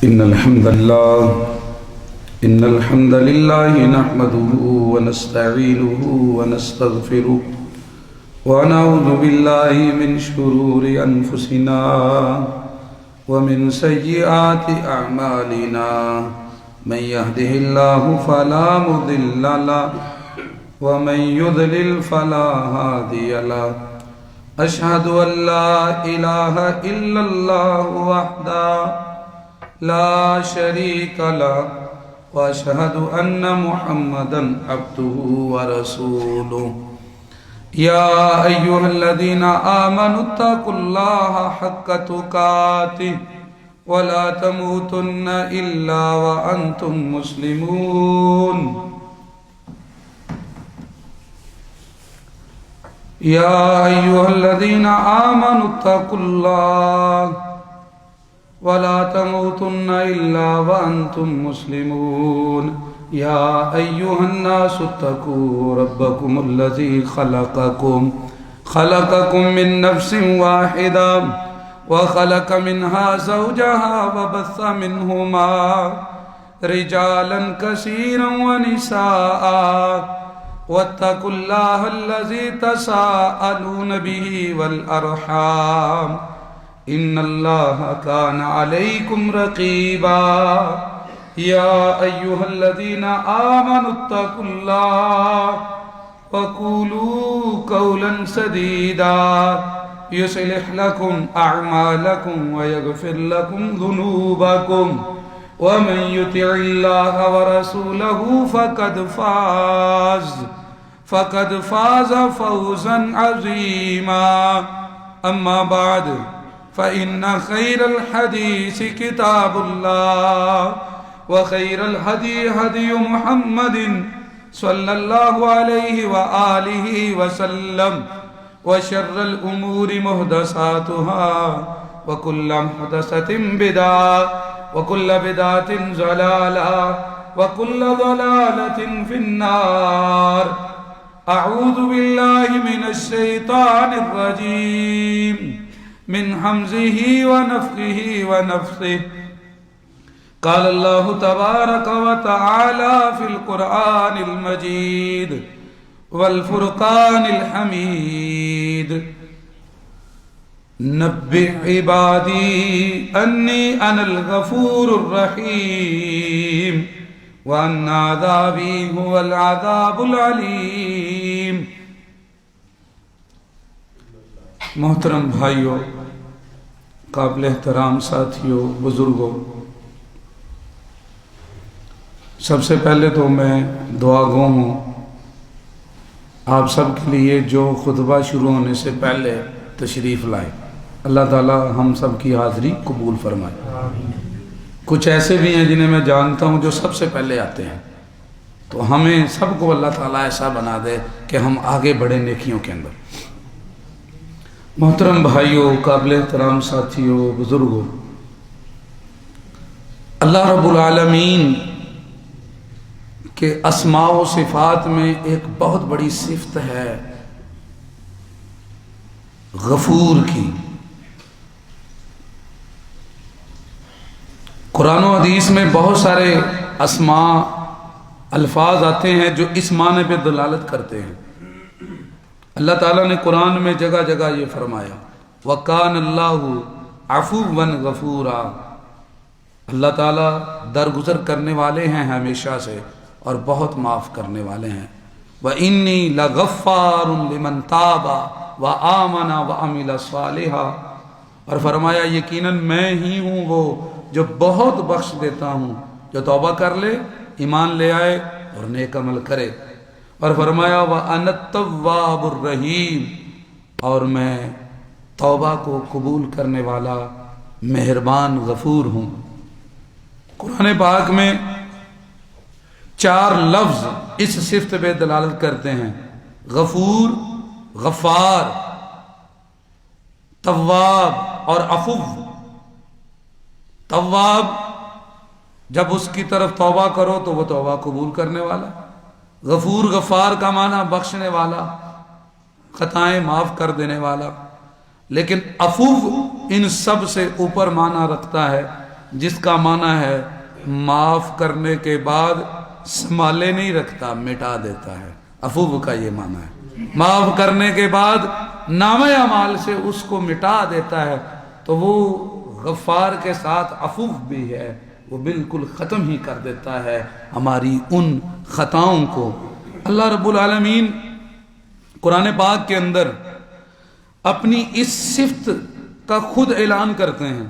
إن الحمد لله نحمده ونستعينه ونستغفره ونعوذ بالله من شرور أنفسنا ومن سيئات أعمالنا من يهده الله فلا مضل له ومن يضلل فلا هادي له أشهد أن لا إله إلا الله وحده لا شريك له وأشهد أن محمدا عبده ورسوله يا أيها الذين آمنوا اتقوا الله حق تقاته ولا تموتن إلا وأنتم مسلمون يا أيها الذين آمنوا اتقوا الله ولا تموتن إلا وأنتم مسلمون يا أيها الناس اتقوا ربكم الذي خلقكم من نفس واحدة وخلق منها زوجها وبث منهما رجالا كثيرا ونساء واتقوا الله الذي تساءلون به والأرحام إن الله كان عليكم رقيبا يا أيها الذين آمنوا اتقوا الله وقولوا قولا سديدا يصلح لكم أعمالكم ويغفر لكم ذنوبكم ومن يطع الله ورسوله فقد فاز فوزا عظيما أما بعد فإن خير الحديث كتاب الله وخير الهدي هدي محمد صلى الله عليه وآله وسلم وشر الأمور محدثاتها وكل محدثة بدعة وكل بدعة ضلالة وكل ضلالة في النار أعوذ بالله من الشيطان الرجيم من همزه ونفخه ونفثه قال الله تبارك وتعالى في القرآن المجيد والفرقان الحميد نبئ عبادي أني أنا الغفور الرحيم وأن عذابي هو العذاب العليم. محترم بھائیوں، قابل احترام ساتھیوں، بزرگوں، سب سے پہلے تو میں دعا گو ہوں آپ سب کے لیے جو خطبہ شروع ہونے سے پہلے تشریف لائے. اللہ تعالی ہم سب کی حاضری قبول فرمائے. کچھ ایسے بھی ہیں جنہیں میں جانتا ہوں جو سب سے پہلے آتے ہیں، تو ہمیں سب کو اللہ تعالیٰ ایسا بنا دے کہ ہم آگے بڑھیں نیکیوں کے اندر. محترم بھائیوں، قابل احترام ساتھیوں، بزرگوں، اللہ رب العالمین کے اسماء و صفات میں ایک بہت بڑی صفت ہے غفور کی. قرآن و حدیث میں بہت سارے اسماء الفاظ آتے ہیں جو اس معنی پہ دلالت کرتے ہیں. اللہ تعالیٰ نے قرآن میں جگہ جگہ یہ فرمایا وَقَانَ اللَّهُ عَفُوًّا غَفُورًا. اللہ تعالیٰ درگزر کرنے والے ہیں ہمیشہ سے اور بہت معاف کرنے والے ہیں. وَإِنِّي لَغَفَّارٌ لِمَنْ تَابَ وَآمَنَ وَعَمِلَ صَالِحًا. اور فرمایا یقیناً میں ہی ہوں وہ جو بہت بخش دیتا ہوں جو توبہ کر لے، ایمان لے آئے اور نیک عمل کرے. اور فرمایا وَأَنَا التَّوَّابُ الرَّحِيمُ، اور میں توبہ کو قبول کرنے والا مہربان غفور ہوں. قرآن پاک میں 4 لفظ اس صفت پہ دلالت کرتے ہیں: غفور، غفار، تواب اور عفو. تواب جب اس کی طرف توبہ کرو تو وہ توبہ قبول کرنے والا. غفور غفار کا معنی بخشنے والا، خطائیں معاف کر دینے والا. لیکن عفو ان سب سے اوپر معنی رکھتا ہے جس کا معنی ہے معاف کرنے کے بعد سنبھالے نہیں رکھتا، مٹا دیتا ہے۔ عفو کا یہ معنی ہے، معاف کرنے کے بعد نامہ اعمال سے اس کو مٹا دیتا ہے، تو وہ غفار کے ساتھ عفو بھی ہے، وہ بالکل ختم ہی کر دیتا ہے ہماری ان خطاؤں کو۔ اللہ رب العالمین قرآن پاک کے اندر اپنی اس صفت کا خود اعلان کرتے ہیں،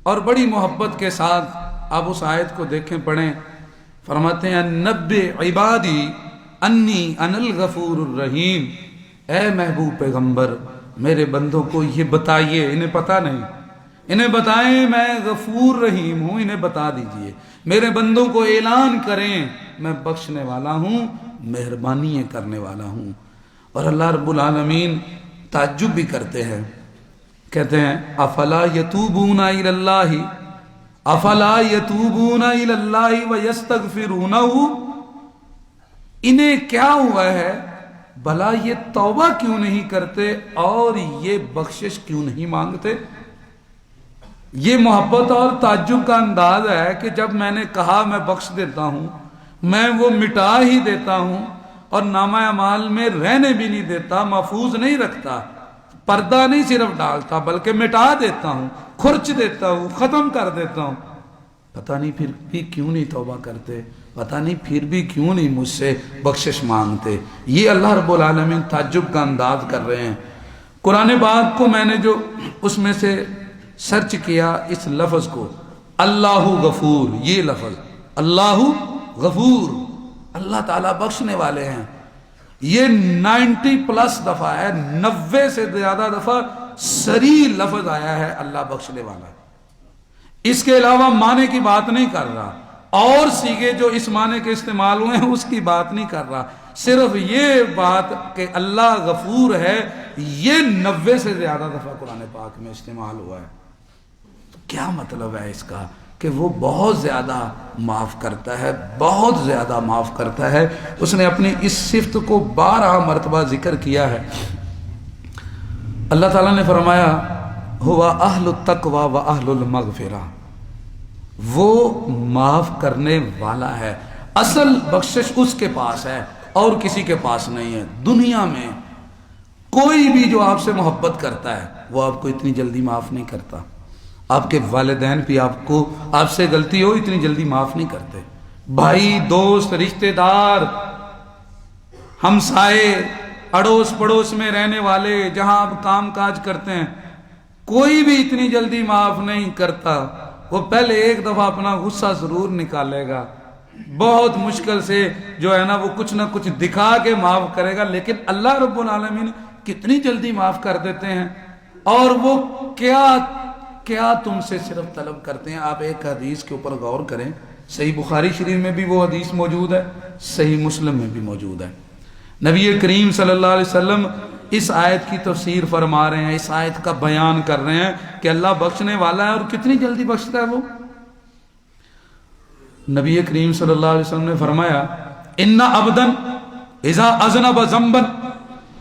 اور بڑی محبت کے ساتھ آپ اس آیت کو دیکھیں، پڑھیں۔ فرماتے ہیں نبّئ عبادی انی انا الغفور الرحیم، اے محبوب پیغمبر میرے بندوں کو یہ بتائیے، انہیں پتہ نہیں، انہیں بتائیں میں غفور رحیم ہوں، انہیں بتا دیجئے، میرے بندوں کو اعلان کریں میں بخشنے والا ہوں، مہربانی کرنے والا ہوں۔ اور اللہ رب العالمین تعجب بھی کرتے ہیں، کہتے ہیں افلا یتوبون الی اللہ، افلا یتوبون الی اللہ ویستغفرونہ، انہیں کیا ہوا ہے بھلا یہ توبہ کیوں نہیں کرتے اور یہ بخشش کیوں نہیں مانگتے؟ یہ محبت اور تعجب کا انداز ہے کہ جب میں نے کہا میں بخش دیتا ہوں، میں وہ مٹا ہی دیتا ہوں، اور نامہ اعمال میں رہنے بھی نہیں دیتا، محفوظ نہیں رکھتا، پردہ نہیں صرف ڈالتا بلکہ مٹا دیتا ہوں، کھرچ دیتا ہوں، ختم کر دیتا ہوں، پتہ نہیں پھر بھی کیوں نہیں توبہ کرتے، پتہ نہیں پھر بھی کیوں نہیں مجھ سے بخشش مانگتے۔ یہ اللہ رب العالمین تعجب کا انداز کر رہے ہیں۔ قرآن پاک کو میں نے جو اس میں سے سرچ کیا، اس لفظ کو اللہ غفور، یہ لفظ اللہ غفور، اللہ تعالیٰ بخشنے والے ہیں، یہ 90+ دفعہ ہے، 90 سے زیادہ دفعہ صریح لفظ آیا ہے اللہ بخشنے والا۔ اس کے علاوہ معنی کی بات نہیں کر رہا، اور سیغے جو اس معنی کے استعمال ہوئے ہیں اس کی بات نہیں کر رہا، صرف یہ بات کہ اللہ غفور ہے، یہ 90 سے زیادہ دفعہ قرآن پاک میں استعمال ہوا ہے۔ تو کیا مطلب ہے اس کا؟ کہ وہ بہت زیادہ معاف کرتا ہے، بہت زیادہ معاف کرتا ہے۔ اس نے اپنی اس صفت کو 12 مرتبہ ذکر کیا ہے۔ اللہ تعالیٰ نے فرمایا ہوا اہل التقوی و اہل المغفرہ، وہ معاف کرنے والا ہے۔ اصل بخشش اس کے پاس ہے اور کسی کے پاس نہیں ہے۔ دنیا میں کوئی بھی جو آپ سے محبت کرتا ہے وہ آپ کو اتنی جلدی معاف نہیں کرتا۔ آپ کے والدین بھی آپ سے غلطی ہو اتنی جلدی معاف نہیں کرتے۔ بھائی، دوست، رشتہ دار، ہمسائے، اڑوس پڑوس میں رہنے والے، جہاں آپ کام کاج کرتے ہیں، کوئی بھی اتنی جلدی معاف نہیں کرتا۔ وہ پہلے ایک دفعہ اپنا غصہ ضرور نکالے گا، بہت مشکل سے جو ہے نا وہ کچھ نہ کچھ دکھا کے معاف کرے گا، لیکن اللہ رب العالمین کتنی جلدی معاف کر دیتے ہیں۔ اور وہ کیا تم سے صرف طلب کرتے ہیں؟ آپ ایک حدیث کے اوپر غور کریں، صحیح بخاری شریف میں بھی وہ حدیث موجود ہے، صحیح مسلم میں بھی موجود ہے۔ نبی کریم صلی اللہ علیہ وسلم اس آیت کی تفسیر فرما رہے ہیں، اس آیت کا بیان کر رہے ہیں کہ اللہ بخشنے والا ہے اور کتنی جلدی بخشتا ہے وہ۔ نبی کریم صلی اللہ علیہ وسلم نے فرمایا ان عبدن اذا اذنب ذنبا،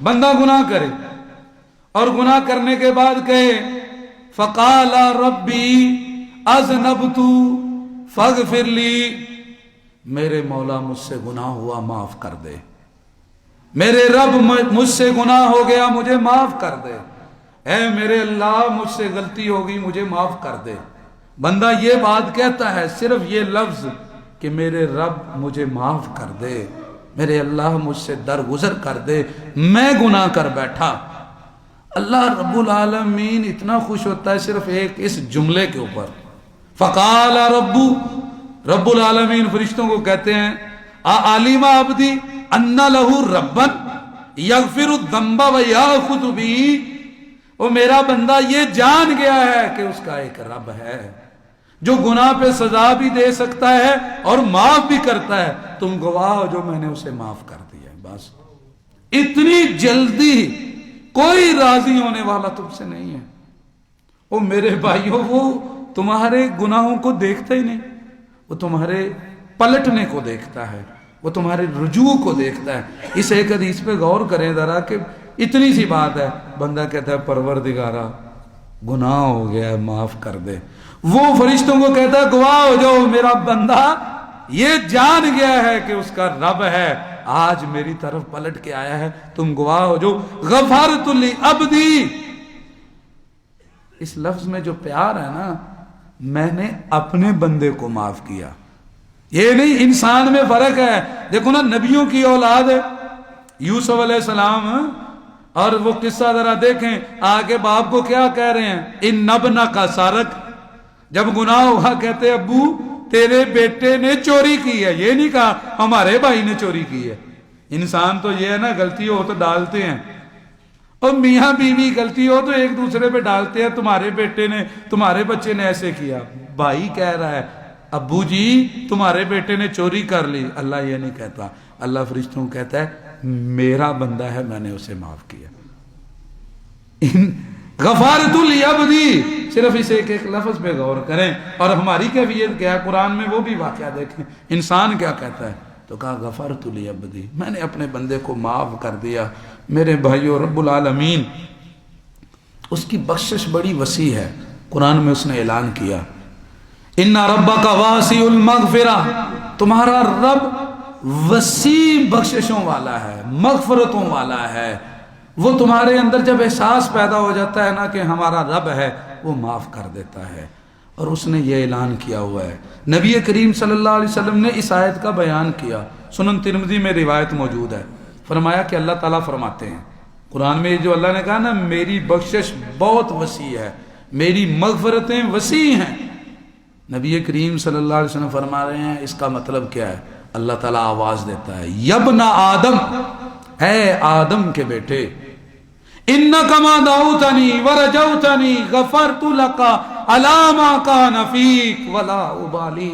بندہ گناہ کرے اور گناہ کرنے کے بعد کہے فقال ربی اذنبت فاغفر لی، میرے مولا مجھ سے گناہ ہوا معاف کر دے، میرے رب مجھ سے گناہ ہو گیا مجھے معاف کر دے، اے میرے اللہ مجھ سے غلطی ہوگی مجھے معاف کر دے۔ بندہ یہ بات کہتا ہے، صرف یہ لفظ کہ میرے رب مجھے معاف کر دے، میرے اللہ مجھ سے درگزر کر دے، میں گناہ کر بیٹھا، اللہ رب العالمین اتنا خوش ہوتا ہے صرف ایک اس جملے کے اوپر۔ فقال رب العالمین فرشتوں کو کہتے ہیں علیم عبدی ان لہو ربن یغفر الذنب ویاخذ بہ، وہ میرا بندہ یہ جان گیا ہے کہ اس کا ایک رب ہے جو گناہ پہ سزا بھی دے سکتا ہے اور معاف بھی کرتا ہے، تم گواہ ہو جو میں نے اسے معاف کر دیا ہے۔ بس اتنی جلدی کوئی راضی ہونے والا تم سے نہیں ہے۔ وہ میرے بھائیوں، وہ تمہارے گناہوں کو دیکھتا ہی نہیں، وہ تمہارے پلٹنے کو دیکھتا ہے، وہ تمہارے رجوع کو دیکھتا ہے۔ اس ایک حدیث پہ غور کریں ذرا کہ اتنی سی بات ہے، بندہ کہتا ہے پروردگارا گناہ ہو گیا ہے معاف کر دے، وہ فرشتوں کو کہتا ہے گواہ ہو جاؤ میرا بندہ یہ جان گیا ہے کہ اس کا رب ہے، آج میری طرف پلٹ کے آیا ہے، تم گواہ ہو جو غفرت لعبدی۔ اس لفظ میں جو پیار ہے نا، میں نے اپنے بندے کو معاف کیا۔ یہ نہیں انسان میں فرق ہے، دیکھو نا نبیوں کی اولاد ہے یوسف علیہ السلام، اور وہ قصہ ذرا دیکھیں آگے باپ کو کیا کہہ رہے ہیں، ان نبنا کا سارق، جب گناہ ہوا کہتے ابو تیرے بیٹے نے چوری کی ہے، یہ نہیں کہا ہمارے بھائی نے چوری کی ہے۔ انسان تو یہ ہے نا غلطی ہو تو ڈالتے ہیں، اور میاں بیوی غلطی ہو تو ایک دوسرے پہ ڈالتے ہیں، تمہارے بیٹے نے تمہارے بچے نے ایسے کیا۔ بھائی کہہ رہا ہے ابو جی تمہارے بیٹے نے چوری کر لی، اللہ یہ نہیں کہتا، اللہ فرشتوں کو کہتا ہے میرا بندہ ہے میں نے اسے معاف کیا۔ غفارت العبدی، صرف اس ایک ایک لفظ پہ غور کریں، اور ہماری کیفیت کیا ہے قرآن میں وہ بھی واقعہ دیکھیں، انسان کیا کہتا ہے، تو کہا غفرت لعبدی، میں نے اپنے بندے کو معاف کر دیا۔ میرے بھائیو رب العالمین اس کی بخشش بڑی وسیع ہے، قرآن میں اس نے اعلان کیا ان ربک واسع المغفرہ، تمہارا رب وسیع بخششوں والا ہے، مغفرتوں والا ہے۔ وہ تمہارے اندر جب احساس پیدا ہو جاتا ہے نا کہ ہمارا رب ہے، وہ معاف کر دیتا ہے۔ اور اس نے یہ اعلان کیا ہوا ہے، نبی کریم صلی اللہ علیہ وسلم نے اس آیت کا بیان کیا، سنن ترمذی میں روایت موجود ہے، فرمایا کہ اللہ تعالیٰ فرماتے ہیں قرآن میں، جو اللہ نے کہا نا میری بخشش بہت وسیع ہے، میری مغفرتیں وسیع ہیں، نبی کریم صلی اللہ علیہ وسلم فرما رہے ہیں اس کا مطلب کیا ہے؟ اللہ تعالیٰ آواز دیتا ہے یبن آدم، اے آدم کے بیٹے، انک ما دعوتنی ورجوتنی غفرت لک علی ما کان فیک ولا ابالی،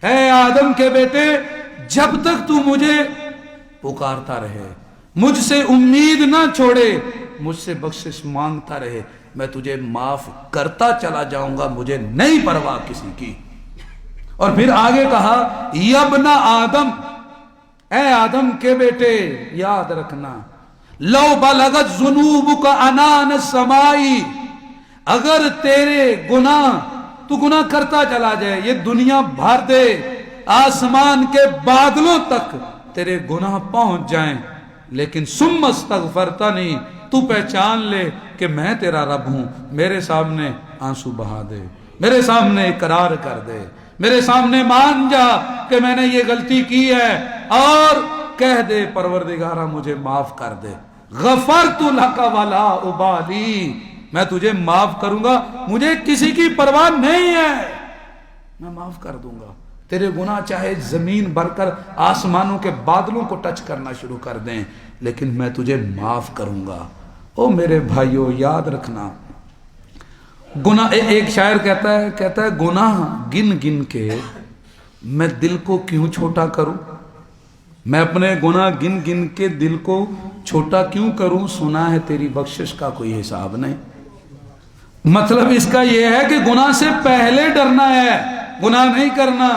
اے آدم کے بیٹے جب تک تو مجھے پکارتا رہے، مجھ سے امید نہ چھوڑے، مجھ سے بخشش مانگتا رہے، میں تجھے معاف کرتا چلا جاؤں گا، مجھے نہیں پرواہ کسی کی۔ اور پھر آگے کہا یبن آدم، اے آدم کے بیٹے یاد رکھنا، لو بلغت ذنوبک عنان السماء، اگر تیرے گناہ تو گناہ کرتا چلا جائے، یہ دنیا بھر دے، آسمان کے بادلوں تک تیرے گناہ پہنچ جائیں، لیکن ثم استغفرتنی، تو پہچان لے کہ میں تیرا رب ہوں، میرے سامنے آنسو بہا دے، میرے سامنے اقرار کر دے، میرے سامنے مان جا کہ میں نے یہ غلطی کی ہے، اور کہہ دے پروردگارہ مجھے معاف کر دے، غفرت لک ولا ابالی، میں تجھے معاف کروں گا، مجھے کسی کی پرواہ نہیں ہے، میں معاف کر دوں گا، تیرے گناہ چاہے زمین بھر کر آسمانوں کے بادلوں کو ٹچ کرنا شروع کر دیں، لیکن میں تجھے معاف کروں گا۔ او میرے بھائیو یاد رکھنا، گناہ، ایک شاعر کہتا ہے گناہ گن گن کے میں دل کو کیوں چھوٹا کروں، میں اپنے گناہ گن گن کے دل کو چھوٹا کیوں کروں، سنا ہے تیری بخشش کا کوئی حساب نہیں۔ مطلب اس کا یہ ہے کہ گناہ سے پہلے ڈرنا ہے، گناہ نہیں کرنا۔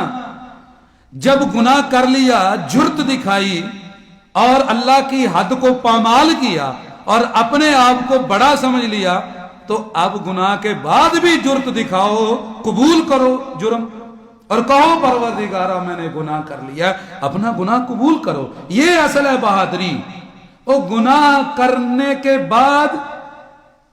جب گناہ کر لیا، جرت دکھائی اور اللہ کی حد کو پامال کیا اور اپنے آپ کو بڑا سمجھ لیا، تو اب گناہ کے بعد بھی جرت دکھاؤ، قبول کرو جرم اور کہو پروردگارہ میں نے گناہ کر لیا، اپنا گناہ قبول کرو، یہ اصل ہے بہادری۔ وہ گناہ کرنے کے بعد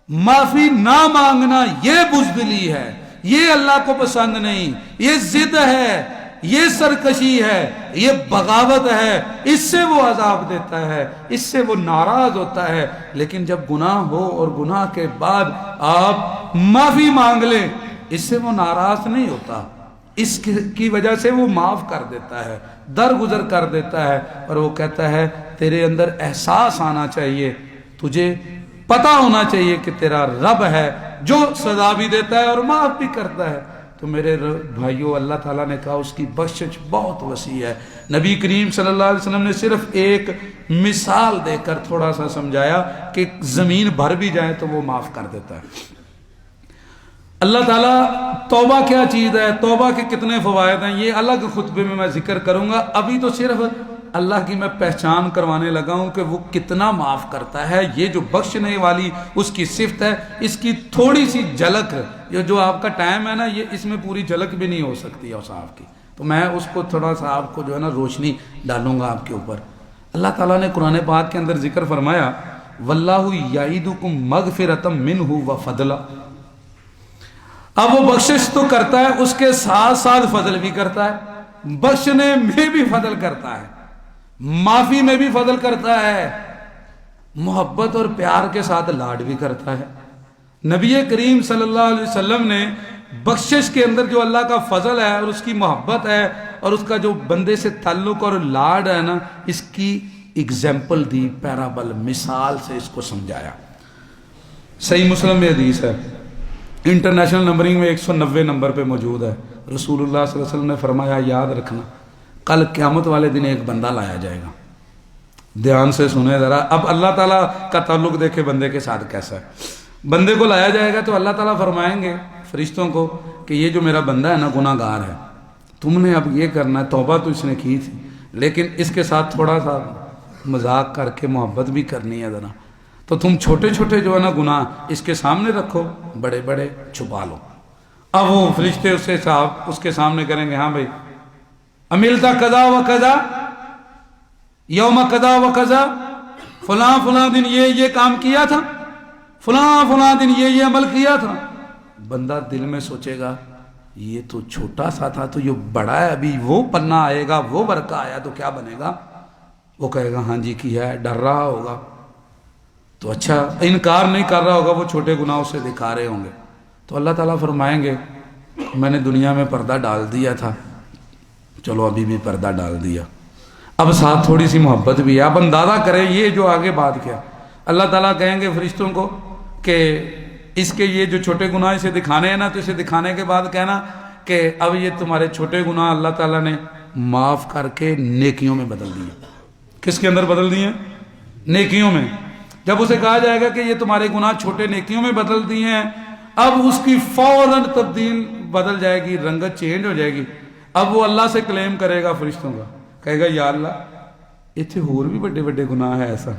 معافی نہ مانگنا یہ بزدلی ہے، یہ اللہ کو پسند نہیں، یہ ضد ہے، یہ سرکشی ہے، یہ بغاوت ہے، اس سے وہ عذاب دیتا ہے، اس سے وہ ناراض ہوتا ہے۔ لیکن جب گناہ ہو اور گناہ کے بعد آپ معافی مانگ لیں، اس سے وہ ناراض نہیں ہوتا، اس کی وجہ سے وہ معاف کر دیتا ہے، درگزر کر دیتا ہے، اور وہ کہتا ہے تیرے اندر احساس آنا چاہیے، تجھے پتہ ہونا چاہیے کہ تیرا رب ہے جو سزا بھی دیتا ہے اور معاف بھی کرتا ہے۔ تو میرے بھائیو اللہ تعالیٰ نے کہا اس کی بخشش بہت وسیع ہے۔ نبی کریم صلی اللہ علیہ وسلم نے صرف ایک مثال دے کر تھوڑا سا سمجھایا کہ زمین بھر بھی جائے تو وہ معاف کر دیتا ہے۔ اللہ تعالیٰ توبہ کیا چیز ہے، توبہ کے کتنے فوائد ہیں، یہ الگ خطبے میں ذکر کروں گا، ابھی تو صرف اللہ کی میں پہچان کروانے لگا ہوں کہ وہ کتنا معاف کرتا ہے. یہ جو بخشنے والی اس کی صفت ہے، اس کی تھوڑی سی جھلک، یہ جو آپ کا ٹائم ہے نا، یہ اس میں پوری جھلک بھی نہیں ہو سکتی اوصاف کی. تو میں اس کو تھوڑا سا آپ کو جو ہے نا روشنی ڈالوں گا آپ کے اوپر. اللہ تعالیٰ نے قرآن پاک کے اندر ذکر فرمایا واللہ یعیدکم مغفرۃ منہ وفضلا. اب وہ بخشش تو کرتا ہے، اس کے ساتھ ساتھ فضل بھی کرتا ہے، بخشنے میں بھی فضل کرتا ہے، معافی میں بھی فضل کرتا ہے، محبت اور پیار کے ساتھ لاڈ بھی کرتا ہے. نبی کریم صلی اللہ علیہ وسلم نے بخشش کے اندر جو اللہ کا فضل ہے اور اس کی محبت ہے اور اس کا جو بندے سے تعلق اور لاڈ ہے نا، اس کی اگزامپل دی، پیرابل، مثال سے اس کو سمجھایا. صحیح مسلم میں حدیث ہے، انٹرنیشنل نمبرنگ میں 190 نمبر پہ موجود ہے. رسول اللہ صلی اللہ علیہ وسلم نے فرمایا یاد رکھنا کل قیامت والے دن ایک بندہ لایا جائے گا. دھیان سے سنیں ذرا. اب اللہ تعالیٰ کا تعلق دیکھے بندے کے ساتھ کیسا ہے. بندے کو لایا جائے گا تو اللہ تعالیٰ فرمائیں گے فرشتوں کو کہ یہ جو میرا بندہ ہے نا گناہ گار ہے، تم نے اب یہ کرنا ہے، توبہ تو اس نے کی تھی لیکن اس کے ساتھ تھوڑا سا مذاق کر کے محبت بھی کرنی ہے ذرا، تو تم چھوٹے چھوٹے جو ہے نا گناہ اس کے سامنے رکھو، بڑے بڑے چھپا لو. اب وہ فرشتے اس کے سامنے کریں گے ہاں بھائی عملتا قضا و قضا یوم قضا و قضا، فلاں فلاں دن یہ کام کیا تھا، فلاں فلاں دن یہ عمل کیا تھا. بندہ دل میں سوچے گا یہ تو چھوٹا سا تھا تو یہ بڑا ہے، ابھی وہ پنہ آئے گا، وہ برقع آیا تو کیا بنے گا. وہ کہے گا ہاں جی کیا ہے، ڈر رہا ہوگا تو اچھا انکار نہیں کر رہا ہوگا، وہ چھوٹے گناہوں سے دکھا رہے ہوں گے. تو اللہ تعالیٰ فرمائیں گے میں نے دنیا میں پردہ ڈال دیا تھا، چلو ابھی بھی پردہ ڈال دیا، اب ساتھ تھوڑی سی محبت بھی ہے. اب اندازہ کریں یہ جو آگے بات کیا. اللہ تعالیٰ کہیں گے فرشتوں کو کہ اس کے یہ جو چھوٹے گناہ اسے دکھانے ہیں نا، تو اسے دکھانے کے بعد کہنا کہ اب یہ تمہارے چھوٹے گناہ اللہ تعالیٰ نے معاف کر کے نیکیوں میں بدل دیے. کس کے اندر بدل دیے؟ نیکیوں میں. جب اسے کہا جائے گا کہ یہ تمہارے گناہ چھوٹے نیکیوں میں بدل دیے ہیں، اب اس کی فوراً تبدیل بدل جائے گی، رنگت چینج ہو جائے گی. اب وہ اللہ سے کلیم کرے گا فرشتوں کا، کہے گا یا اللہ اتنے اور بھی بڑے بڑے گناہ ہے ایسا،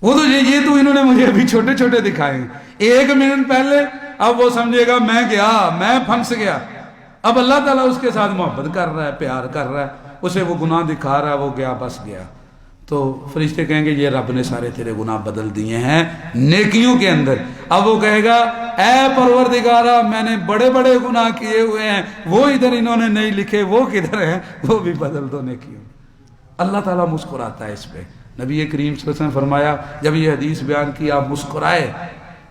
وہ تو یہ تو انہوں نے مجھے ابھی چھوٹے چھوٹے دکھائے ہیں 1 منٹ پہلے. اب وہ سمجھے گا میں پھنس گیا. اب اللہ تعالیٰ اس کے ساتھ محبت کر رہا ہے، پیار کر رہا ہے، اسے وہ گناہ دکھا رہا ہے، وہ گیا بس گیا. تو فرشتے کہیں گے یہ رب نے سارے تیرے گناہ بدل دیے ہیں نیکیوں کے اندر. اب وہ کہے گا اے پروردگارا میں نے بڑے بڑے گناہ کیے ہوئے ہیں، وہ ادھر انہوں نے نہیں لکھے، وہ کدھر ہیں، وہ بھی بدل دو نیکیوں. اللہ تعالیٰ مسکراتا ہے اس پہ. نبی کریم صلی اللہ علیہ وسلم فرمایا جب یہ حدیث بیان کی آپ مسکرائے،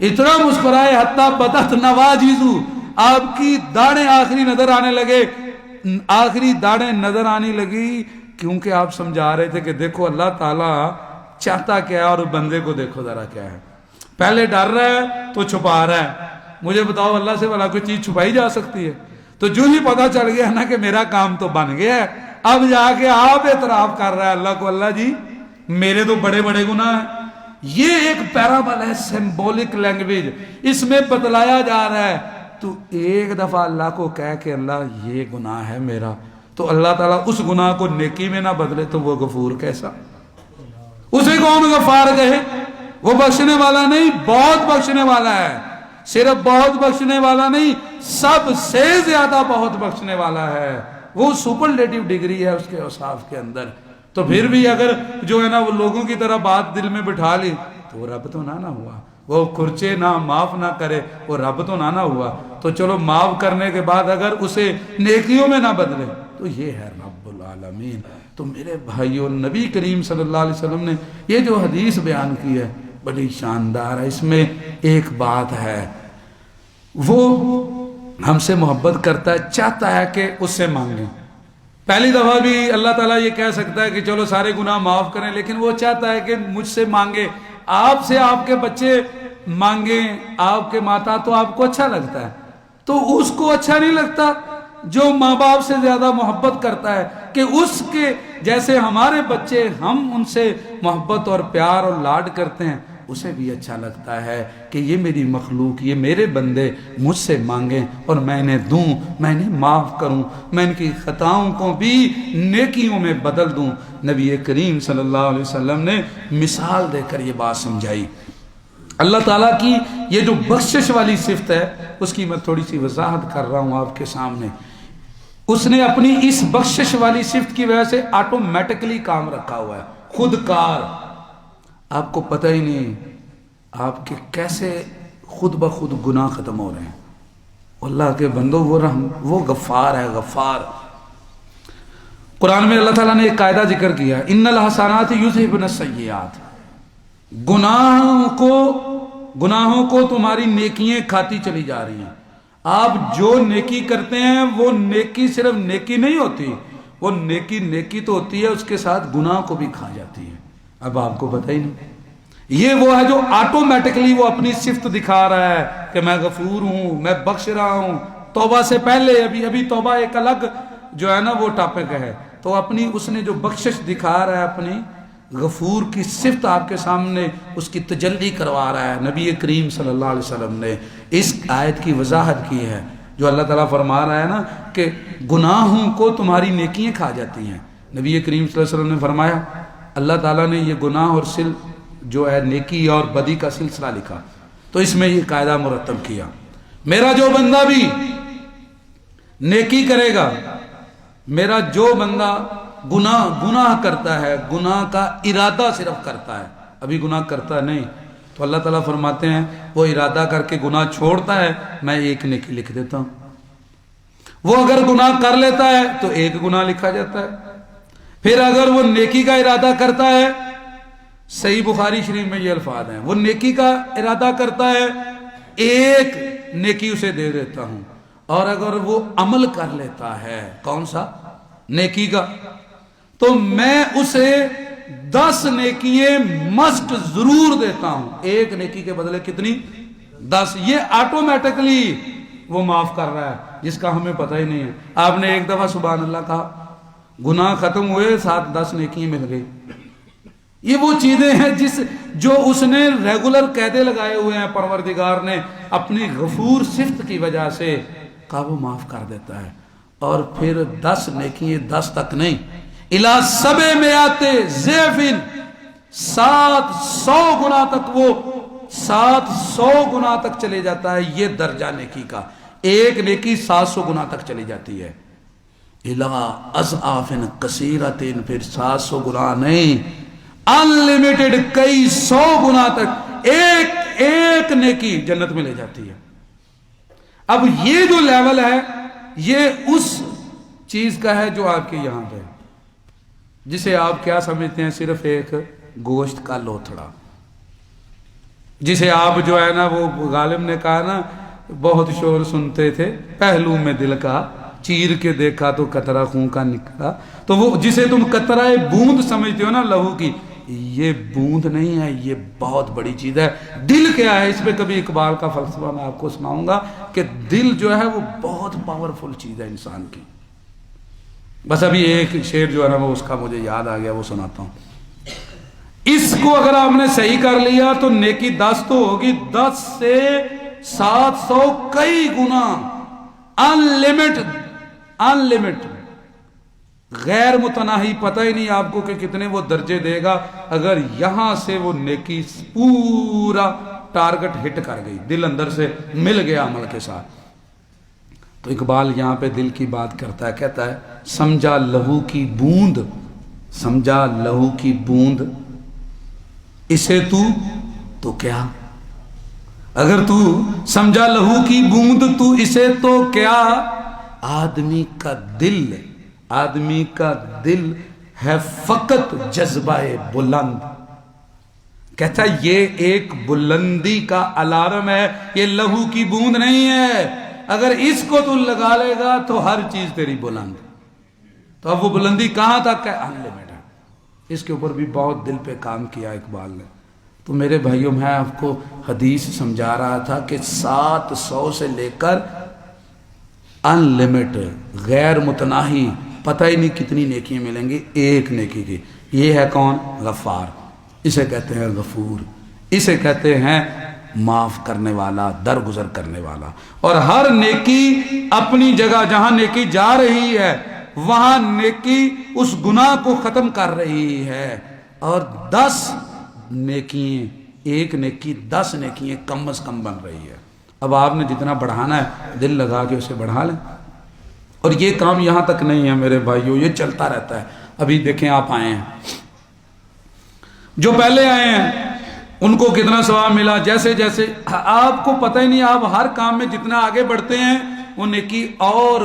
اتنا مسکرائے حتیٰ بدت نواجذو، آپ کی داڑھیں آخری نظر آنے لگے، آخری داڑھیں نظر آنے لگی، کیونکہ آپ سمجھا رہے تھے کہ دیکھو اللہ تعالیٰ چاہتا کیا ہے اور بندے کو دیکھو ذرا کیا ہے. پہلے ڈر رہا ہے تو چھپا رہا ہے. مجھے بتاؤ اللہ سے بھلا کوئی چیز چھپائی جا سکتی ہے؟ تو جو ہی پتا چل گیا نا کہ میرا کام تو بن گیا ہے، اب جا کے آپ اعتراف کر رہا ہے اللہ کو، اللہ جی میرے تو بڑے بڑے گناہ ہیں. یہ ایک پیرابل ہے، سمبولک لینگویج، اس میں بتلایا جا رہا ہے تو ایک دفعہ اللہ کو کہہ کہ اللہ یہ گناہ ہے میرا، تو اللہ تعالیٰ اس گناہ کو نیکی میں نہ بدلے تو وہ غفور کیسا؟ اسے کون غفار کہے؟ وہ بخشنے والا نہیں، بہت بخشنے والا ہے. صرف بہت بخشنے والا نہیں، سب سے زیادہ بہت بخشنے والا ہے. وہ سپرلیٹیو ڈگری ہے اس کے اوصاف کے اندر. تو پھر بھی اگر جو ہے نا وہ لوگوں کی طرح بات دل میں بٹھا لی تو رب تو نہ ہوا، وہ کھرچے نہ معاف نہ کرے وہ رب تو نہ ہوا. تو چلو معاف کرنے کے بعد اگر اسے نیکیوں میں نہ بدلے تو یہ ہے رب العالمین. تو میرے بھائیوں نبی کریم صلی اللہ علیہ وسلم نے یہ جو حدیث بیان کی ہے بڑی شاندار ہے. اس میں ایک بات ہے، وہ ہم سے محبت کرتا ہے، چاہتا ہے کہ اس سے مانگیں. پہلی دفعہ بھی اللہ تعالیٰ یہ کہہ سکتا ہے کہ چلو سارے گناہ معاف کریں، لیکن وہ چاہتا ہے کہ مجھ سے مانگے. آپ سے آپ کے بچے مانگیں، آپ کے ماتا، تو آپ کو اچھا لگتا ہے. تو اس کو اچھا نہیں لگتا جو ماں باپ سے زیادہ محبت کرتا ہے کہ اس کے جیسے ہمارے بچے ہم ان سے محبت اور پیار اور لاڈ کرتے ہیں، اسے بھی اچھا لگتا ہے کہ یہ میری مخلوق، یہ میرے بندے مجھ سے مانگیں اور میں انہیں دوں، میں انہیں معاف کروں، میں ان کی خطاؤں کو بھی نیکیوں میں بدل دوں۔ نبی کریم صلی اللہ علیہ وسلم نے مثال دے کر یہ بات سمجھائی۔ اللہ تعالیٰ کی یہ جو بخشش والی صفت ہے اس کی میں تھوڑی سی وضاحت کر رہا ہوں آپ کے سامنے۔ اس نے اپنی اس بخشش والی صفت کی وجہ سے آٹومیٹکلی کام رکھا ہوا ہے، خود کار۔ آپ کو پتہ ہی نہیں آپ کے کیسے خود بخود گناہ ختم ہو رہے ہیں۔ اللہ کے بندوں، وہ غفار ہے، غفار۔ قرآن میں اللہ تعالیٰ نے ایک قاعدہ ذکر کیا، ان الحسنات یذھبن السیئات، گناہوں کو تمہاری نیکیاں کھاتی چلی جا رہی ہیں۔ آپ جو نیکی کرتے ہیں وہ نیکی صرف نیکی نہیں ہوتی، وہ نیکی تو ہوتی ہے، اس کے ساتھ گناہ کو بھی کھا جاتی ہے۔ اب آپ کو پتہ ہی نہیں، یہ وہ ہے جو آٹومیٹکلی وہ اپنی صفت دکھا رہا ہے کہ میں غفور ہوں، میں بخش رہا ہوں۔ توبہ سے پہلے ابھی توبہ ایک الگ جو ہے نا وہ ٹاپک ہے، تو اپنی اس نے جو بخشش دکھا رہا ہے، اپنی غفور کی صفت آپ کے سامنے اس کی تجلی کروا رہا ہے۔ نبی کریم صلی اللہ علیہ وسلم نے اس آیت کی وضاحت کی ہے، جو اللہ تعالیٰ فرما رہا ہے نا کہ گناہوں کو تمہاری نیکیاں کھا جاتی ہیں۔ نبی کریم صلی اللہ علیہ وسلم نے فرمایا اللہ تعالیٰ نے یہ گناہ اور جو ہے نیکی اور بدی کا سلسلہ لکھا، تو اس میں یہ قاعدہ مرتب کیا، میرا جو بندہ بھی نیکی کرے گا، میرا جو بندہ گناہ کرتا ہے، گناہ کا ارادہ صرف کرتا ہے، ابھی گناہ کرتا نہیں، تو اللہ تعالیٰ فرماتے ہیں وہ ارادہ کر کے گناہ چھوڑتا ہے، میں ایک نیکی لکھ دیتا ہوں۔ وہ اگر گناہ کر لیتا ہے تو ایک گناہ لکھا جاتا ہے۔ پھر اگر وہ نیکی کا ارادہ کرتا ہے، صحیح بخاری شریف میں یہ الفاظ ہیں، وہ نیکی کا ارادہ کرتا ہے، ایک نیکی اسے دے دیتا ہوں، اور اگر وہ عمل کر لیتا ہے کون سا؟ نیکی کا، تو میں اسے 10 نیکییں مست ضرور دیتا ہوں۔ ایک نیکی کے بدلے کتنی؟ 10۔ یہ آٹومیٹکلی وہ معاف کر رہا ہے، جس کا ہمیں پتہ ہی نہیں ہے۔ آپ نے ایک دفعہ سبحان اللہ کہا، گناہ ختم ہوئے، ساتھ 10 نیکییں مل گئی۔ یہ وہ چیزیں ہیں جو اس نے ریگولر قاعدے لگائے ہوئے ہیں، پروردگار نے اپنی غفور صفت کی وجہ سے کہا وہ معاف کر دیتا ہے۔ اور پھر 10 نیکییں، 10 تک نہیں، الی 700 ضعف، 700 گنا تک، وہ 700 گنا تک چلے جاتا ہے یہ درجہ نیکی کا۔ ایک نیکی 700 گنا تک چلی جاتی ہے، الی اضعاف کثیرۃ، پھر 700 گنا نہیں، انلیمیٹڈ، کئی 100 گنا تک ایک نیکی جنت میں لے جاتی ہے۔ اب یہ جو لیول ہے یہ اس چیز کا ہے جو آپ کے یہاں پہ، جسے آپ کیا سمجھتے ہیں؟ صرف ایک گوشت کا لوتھڑا، جسے آپ جو ہے نا، وہ غالب نے کہا نا، بہت شور سنتے تھے پہلو میں دل کا، چیر کے دیکھا تو قطرہ خون کا نکلا۔ تو وہ جسے تم قطرہ بوند سمجھتے ہو نا لہو کی، یہ بوند نہیں ہے، یہ بہت بڑی چیز ہے۔ دل کیا ہے؟ اس پہ کبھی اقبال کا فلسفہ میں آپ کو سناؤں گا کہ دل جو ہے وہ بہت پاورفل چیز ہے انسان کی۔ بس ابھی ایک شعر جو ہے نا وہ اس کا مجھے یاد آ گیا، وہ سناتا ہوں۔ اس کو اگر آپ نے صحیح کر لیا تو نیکی 10 تو ہوگی، 10 سے 700 کئی گنا، انلمیٹ، غیر متناہی، پتہ ہی نہیں آپ کو کہ کتنے وہ درجے دے گا اگر یہاں سے وہ نیکی پورا ٹارگٹ ہٹ کر گئی، دل اندر سے مل گیا عمل کے ساتھ۔ تو اقبال یہاں پہ دل کی بات کرتا ہے، کہتا ہے سمجھا لہو کی بوند، سمجھا لہو کی بوند، اسے تو کیا، اگر تو سمجھا لہو کی بوند تو اسے تو کیا، آدمی کا دل ہے فقط جذبہ بلند۔ کہتا ہے یہ ایک بلندی کا الارم ہے، یہ لہو کی بوند نہیں ہے، اگر اس کو تو لگا لے گا تو ہر چیز تیری بلند۔ تو اب وہ بلندی کہاں تک ہے؟ انلمیٹڈ۔ اس کے اوپر بھی بہت دل پہ کام کیا اقبال نے۔ تو میرے بھائیوں، میں آپ کو حدیث سمجھا رہا تھا کہ 700 سے لے کر انلمیٹڈ، غیر متناہی، پتہ ہی نہیں کتنی نیکیاں ملیں گی ایک نیکی کی۔ یہ ہے کون؟ غفار، اسے کہتے ہیں غفور۔ اسے کہتے ہیں معاف کرنے والا، درگزر کرنے والا. اور ہر نیکی اپنی جگہ جہاں نیکی جا رہی ہے وہاں نیکی اس گناہ کو ختم کر رہی ہے. اور 10 نیکیاں، ایک نیکی 10 نیکیاں کم از کم بن رہی ہے. اب آپ نے جتنا بڑھانا ہے دل لگا کے اسے بڑھا لیں. اور یہ کام یہاں تک نہیں ہے میرے بھائیوں، یہ چلتا رہتا ہے. ابھی دیکھیں آپ آئے ہیں، جو پہلے آئے ہیں ان کو کتنا ثواب ملا. جیسے جیسے آپ کو پتہ ہی نہیں، آپ ہر کام میں جتنا آگے بڑھتے ہیں وہ نیکی اور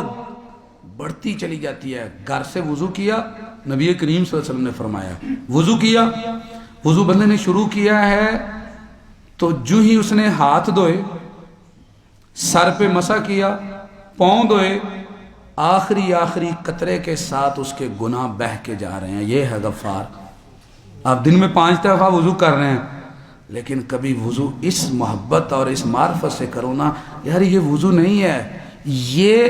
بڑھتی چلی جاتی ہے. گھر سے وضو کیا، نبی کریم صلی اللہ علیہ وسلم نے فرمایا وضو کیا، وضو بندے نے شروع کیا ہے تو جو ہی اس نے ہاتھ دھوئے، سر پہ مسح کیا، پاؤں دھوئے، آخری قطرے کے ساتھ اس کے گناہ بہہ کے جا رہے ہیں. یہ ہے غفار. آپ دن میں 5 دفعہ وضو کر رہے ہیں، لیکن کبھی وضو اس محبت اور اس معرفت سے کرو نا، یار یہ وضو نہیں ہے، یہ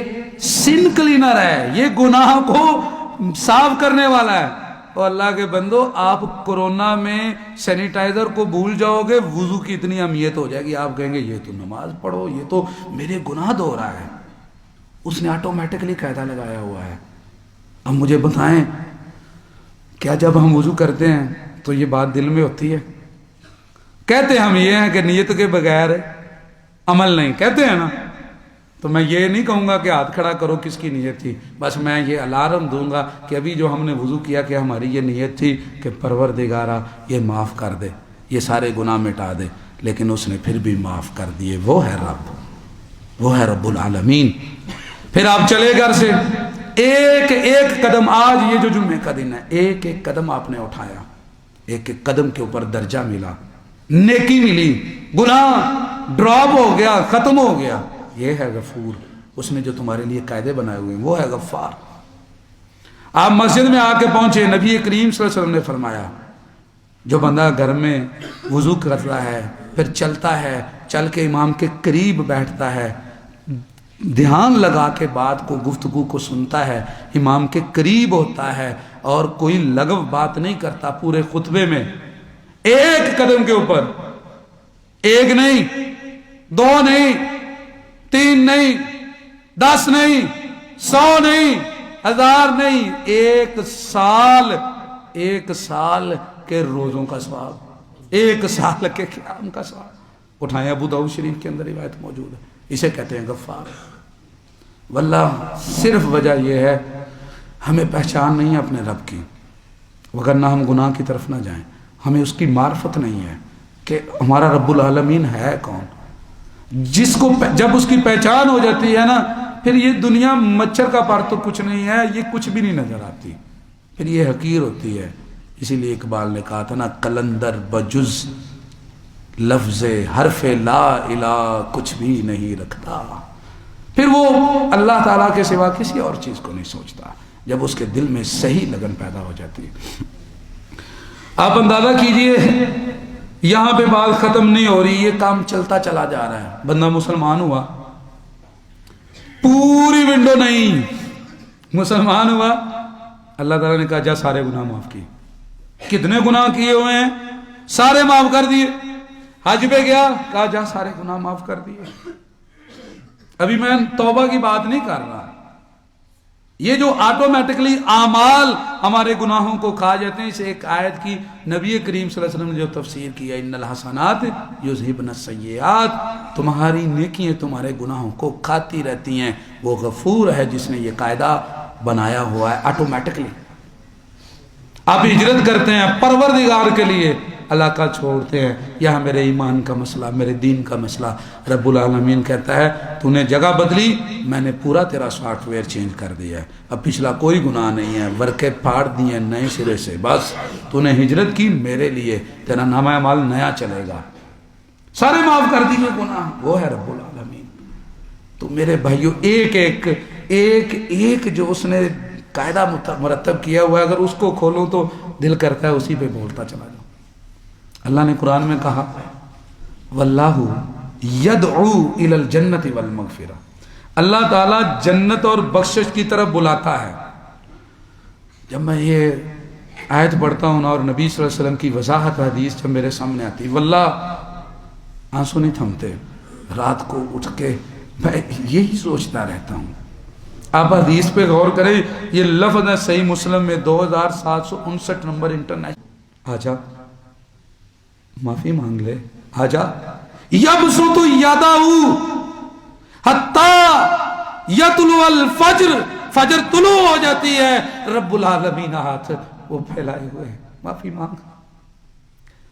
سن کلینر ہے، یہ گناہ کو صاف کرنے والا ہے. اور اللہ کے بندو، آپ کورونا میں سینیٹائزر کو بھول جاؤ گے، وضو کی اتنی اہمیت ہو جائے گی، آپ کہیں گے یہ تو نماز پڑھو، یہ تو میرے گناہ دھو رہا ہے. اس نے آٹومیٹکلی قاعدہ لگایا ہوا ہے. اب مجھے بتائیں، کیا جب ہم وضو کرتے ہیں تو یہ بات دل میں ہوتی ہے؟ کہتے ہم یہ ہیں کہ نیت کے بغیر عمل نہیں، کہتے ہیں نا. تو میں یہ نہیں کہوں گا کہ ہاتھ کھڑا کرو کس کی نیت تھی، بس میں یہ الارم دوں گا کہ ابھی جو ہم نے وضو کیا کہ ہماری یہ نیت تھی کہ پروردگارا یہ معاف کر دے، یہ سارے گناہ مٹا دے. لیکن اس نے پھر بھی معاف کر دیے. وہ ہے رب، وہ ہے رب العالمین. پھر آپ چلے گھر سے، ایک ایک قدم، آج یہ جو جمعے کا دن ہے، ایک ایک قدم آپ نے اٹھایا، ایک ایک قدم کے اوپر درجہ ملا، نیکی ملی، گناہ ڈراپ ہو گیا، ختم ہو گیا. یہ ہے غفور. اس نے جو تمہارے لیے قاعدے بنائے ہوئے ہیں وہ ہے غفار. آپ مسجد میں آ کے پہنچے، نبی کریم صلی اللہ علیہ وسلم نے فرمایا جو بندہ گھر میں وضو کرتا ہے، پھر چلتا ہے، چل کے امام کے قریب بیٹھتا ہے، دھیان لگا کے بات کو، گفتگو کو سنتا ہے، امام کے قریب ہوتا ہے اور کوئی لغو بات نہیں کرتا پورے خطبے میں، ایک قدم کے اوپر، ایک نہیں، 2 نہیں، 3 نہیں، 10 نہیں، 100 نہیں، 1000 نہیں، 1 سال کے روزوں کا ثواب، 1 سال کے قیام کا ثواب. اٹھائیں، ابو داؤد شریف کے اندر روایت موجود ہے. اسے کہتے ہیں غفار. واللہ صرف وجہ یہ ہے ہمیں پہچان نہیں ہے اپنے رب کی، وگرنہ ہم گناہ کی طرف نہ جائیں. ہمیں اس کی معرفت نہیں ہے کہ ہمارا رب العالمین ہے کون. جس کو جب اس کی پہچان ہو جاتی ہے نا، پھر یہ دنیا مچھر کا پر تو کچھ نہیں ہے، یہ کچھ بھی نہیں نظر آتی، پھر یہ حقیر ہوتی ہے. اسی لیے اقبال نے کہا تھا نا، قلندر بجز لفظ حرف لا الہ کچھ بھی نہیں رکھتا. پھر وہ اللہ تعالیٰ کے سوا کسی اور چیز کو نہیں سوچتا جب اس کے دل میں صحیح لگن پیدا ہو جاتی ہے. آپ اندازہ کیجئے، یہاں پہ بات ختم نہیں ہو رہی، یہ کام چلتا چلا جا رہا ہے. بندہ مسلمان ہوا، پوری ونڈو نہیں، مسلمان ہوا، اللہ تعالیٰ نے کہا جا سارے گناہ معاف کیے. کتنے گناہ کیے ہوئے ہیں؟ سارے معاف کر دیے. حج پہ گیا، کہا جا سارے گناہ معاف کر دیے. ابھی میں توبہ کی بات نہیں کر رہا، یہ جو آٹومیٹکلی اعمال ہمارے گناہوں کو کھا جاتے ہیں. اسے ایک آیت کی نبی کریم صلی اللہ علیہ وسلم نے جو تفسیر کیا، ان الحسنات یذہبن السیئات، تمہاری نیکیاں تمہارے گناہوں کو کھاتی رہتی ہیں. وہ غفور ہے جس نے یہ قاعدہ بنایا ہوا ہے آٹومیٹکلی. آپ ہجرت کرتے ہیں پروردگار کے لیے، اللہ کا چھوڑتے ہیں، یہاں میرے ایمان کا مسئلہ، میرے دین کا مسئلہ. رب العالمین کہتا ہے تو نے جگہ بدلی، میں نے پورا تیرا سافٹ ویئر چینج کر دیا ہے، اب پچھلا کوئی گناہ نہیں ہے، ورقے پھاڑ دیے نئے سرے سے. بس تو نے ہجرت کی میرے لیے، تیرا نامہ اعمال نیا چلے گا، سارے معاف کر دیے گناہ. وہ ہے رب العالمین. تو میرے بھائیو، ایک جو اس نے قاعدہ مرتب کیا ہوا ہے، اگر اس کو کھولوں تو دل کرتا ہے اسی پہ بولتا چلا جاؤں. اللہ نے قرآن میں کہا واللہ یدعو الی الجنت والمغفرہ، اللہ تعالیٰ جنت اور بخشش کی طرف بلاتا ہے. جب میں یہ آیت پڑھتا ہوں اور نبی صلی اللہ علیہ وسلم کی وضاحت حدیث جب میرے سامنے آتی، واللہ آنسو نہیں تھمتے، رات کو اٹھ کے میں یہی سوچتا رہتا ہوں۔ آپ حدیث پہ غور کریں، یہ لفظ ہے صحیح مسلم میں 2759 نمبر انٹرنیشنل۔ آجا معافی مانگ لے، آجا یبسط یدہ حتی یطلع الفجر، فجر طلوع ہو جاتی ہے، رب العالمین ہاتھ وہ پھیلائے ہوئے ہیں، معافی مانگ۔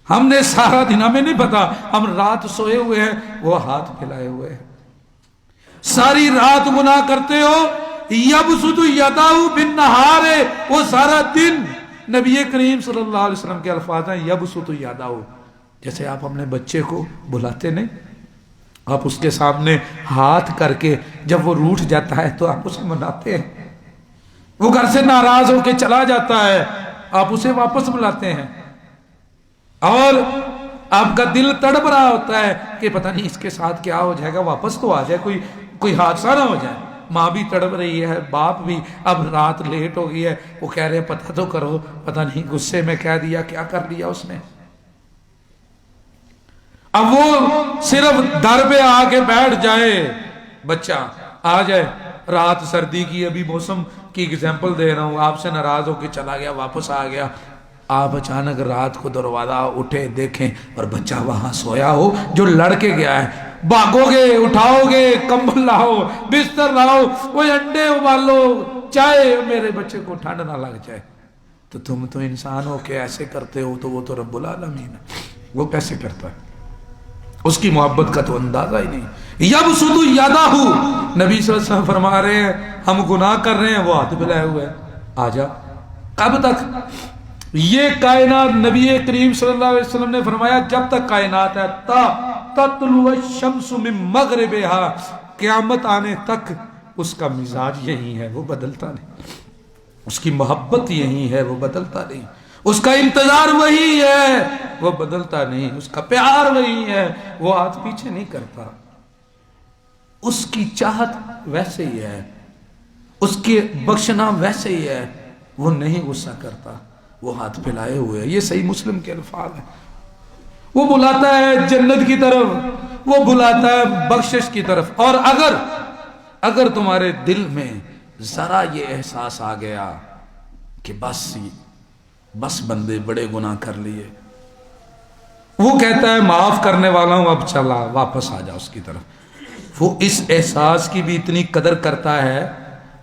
ہم نے سارا دن، ہمیں نہیں پتا، ہم رات سوئے ہوئے ہیں، وہ ہاتھ پھیلائے ہوئے ہیں۔ ساری رات گناہ کرتے ہو، یبسط یدہ بالنہار، وہ سارا دن، نبی کریم صلی اللہ علیہ وسلم کے الفاظ ہیں یبسط یدہ، جیسے آپ اپنے بچے کو بلاتے نہیں، آپ اس کے سامنے ہاتھ کر کے جب وہ روٹھ جاتا ہے تو آپ اسے مناتے ہیں، وہ گھر سے ناراض ہو کے چلا جاتا ہے، آپ اسے واپس بلاتے ہیں، اور آپ کا دل تڑپ رہا ہوتا ہے کہ پتہ نہیں اس کے ساتھ کیا ہو جائے گا، واپس تو آ جائے، کوئی حادثہ نہ ہو جائے۔ ماں بھی تڑپ رہی ہے، باپ بھی، اب رات لیٹ ہو گئی ہے، وہ کہہ رہے ہیں پتہ تو کرو، پتہ نہیں غصے میں کہہ دیا، کیا کر لیا اس نے۔ اب وہ صرف در پہ آ کے بیٹھ جائے، بچہ آ جائے، رات سردی کی، ابھی موسم کی اگزامپل دے رہا ہوں، آپ سے ناراض ہو کے چلا گیا، واپس آ گیا، آپ اچانک رات کو دروازہ اٹھے دیکھیں اور بچہ وہاں سویا ہو جو لڑ کے گیا ہے، بھاگو گے، اٹھاؤ گے، کمبل لاؤ، بستر لاؤ، وہ انڈے ابالو، چائے، میرے بچے کو ٹھنڈ نہ لگ جائے، تو تم تو انسان ہو کے ایسے کرتے ہو، تو وہ تو رب العالمین ہے، وہ کیسے کرتا ہے؟ اس کی محبت کا تو اندازہ ہی نہیں۔ یبسط یدہ، نبی صلی اللہ علیہ وسلم فرما رہے ہیں ہم گناہ کر رہے ہیں، وہ ہاتھ پھیلائے ہوئے ہیں، آجا۔ کب تک؟ یہ کائنات، نبی کریم صلی اللہ علیہ وسلم نے فرمایا جب تک کائنات ہے، تا تطلع الشمس من مغربها، قیامت آنے تک اس کا مزاج یہی ہے، وہ بدلتا نہیں، اس کی محبت یہی ہے، وہ بدلتا نہیں، اس کا انتظار وہی ہے، وہ بدلتا نہیں، اس کا پیار وہی ہے، وہ ہاتھ پیچھے نہیں کرتا، اس کی چاہت ویسے ہی ہے، اس کے بخشنا ویسے ہی ہے، وہ نہیں غصہ کرتا، وہ ہاتھ پھیلائے ہوئے ہیں۔ یہ صحیح مسلم کے الفاظ ہیں۔ وہ بلاتا ہے جنت کی طرف، وہ بلاتا ہے بخشش کی طرف، اور اگر تمہارے دل میں ذرا یہ احساس آ گیا کہ بس بندے بڑے گناہ کر لیے، وہ کہتا ہے معاف کرنے والا ہوں، اب چلا واپس آ جا اس کی طرف، وہ اس احساس کی بھی اتنی قدر کرتا ہے،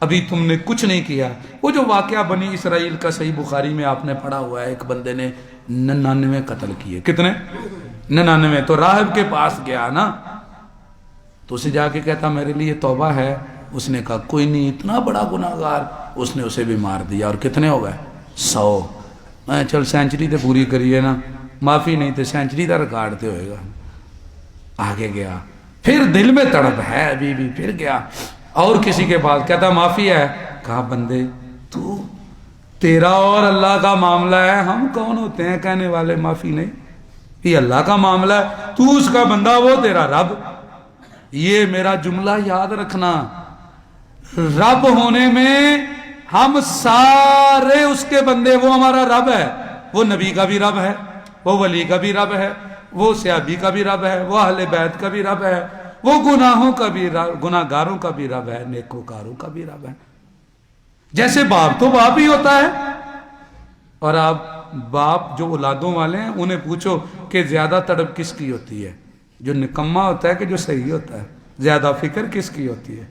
ابھی تم نے کچھ نہیں کیا۔ وہ جو واقعہ بنی اسرائیل کا صحیح بخاری میں آپ نے پڑھا ہوا ہے، ایک بندے نے 99 قتل کیے، کتنے؟ 99، تو راہب کے پاس گیا نا، تو اسے جا کے کہتا میرے لیے توبہ ہے، اس نے کہا کوئی نہیں، اتنا بڑا گناہگار، اس نے اسے بھی مار دیا، اور کتنے ہو گئے؟ 100۔ میں چل سینچری تے پوری کریے نا، معافی نہیں تے سینچری دا ریکارڈ تے ہوئے گا۔ آگے گیا، پھر دل میں تڑپ ہے ابھی بھی، پھر گیا اور کسی کے پاس، کہتا معافی ہے، کہا بندے تو تیرا اور اللہ کا معاملہ ہے، ہم کون ہوتے ہیں کہنے والے معافی نہیں، یہ اللہ کا معاملہ ہے، تو اس کا بندہ، وہ تیرا رب۔ یہ میرا جملہ یاد رکھنا، رب ہونے میں ہم سارے اس کے بندے، وہ ہمارا رب ہے، وہ نبی کا بھی رب ہے، وہ ولی کا بھی رب ہے، وہ صحابی کا بھی رب ہے، وہ اہل بیت کا بھی رب ہے، وہ گناہوں کا بھی رب، گناہ گاروں کا بھی رب ہے، نیکوکاروں کا بھی رب ہے۔ جیسے باپ تو باپ ہی ہوتا ہے، اور آپ باپ جو اولادوں والے ہیں انہیں پوچھو کہ زیادہ تڑپ کس کی ہوتی ہے، جو نکمہ ہوتا ہے کہ جو صحیح ہوتا ہے؟ زیادہ فکر کس کی ہوتی ہے؟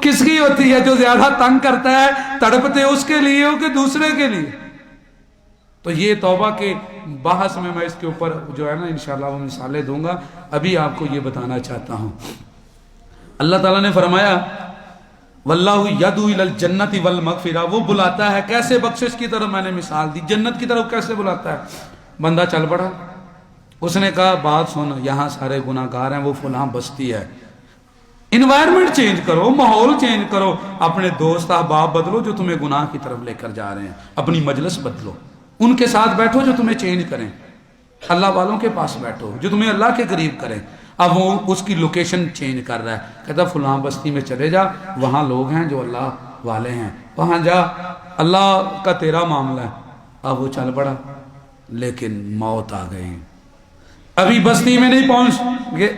کس کی ہوتی ہے؟ جو زیادہ تنگ کرتا ہے، تڑپتے اس کے لیے ہو کہ دوسرے کے لیے؟ تو یہ توبہ کے بحث میں اس کے اوپر جو ہے نا انشاءاللہ وہ مثالیں دوں گا، ابھی آپ کو یہ بتانا چاہتا ہوں۔ اللہ تعالیٰ نے فرمایا واللہ یدعو الی الجنۃ والمغفرہ، وہ بلاتا ہے کیسے؟ بخشش کی طرف میں نے مثال دی، جنت کی طرف کیسے بلاتا ہے؟ بندہ چل پڑا، اس نے کہا بات سن، یہاں سارے گناہ گار ہیں، وہ فلاں بستی ہے، انوائرمنٹ چینج کرو، ماحول چینج کرو، اپنے دوست احباب بدلو جو تمہیں گناہ کی طرف لے کر جا رہے ہیں، اپنی مجلس بدلو، ان کے ساتھ بیٹھو جو تمہیں چینج کریں، اللہ والوں کے پاس بیٹھو جو تمہیں اللہ کے قریب کریں۔ اب وہ اس کی لوکیشن چینج کر رہا ہے، کہتا فلاں بستی میں چلے جا، وہاں لوگ ہیں جو اللہ والے ہیں، وہاں جا، اللہ کا تیرا معاملہ ہے۔ اب وہ چل پڑا، لیکن موت آ گئی، ابھی بستی میں نہیں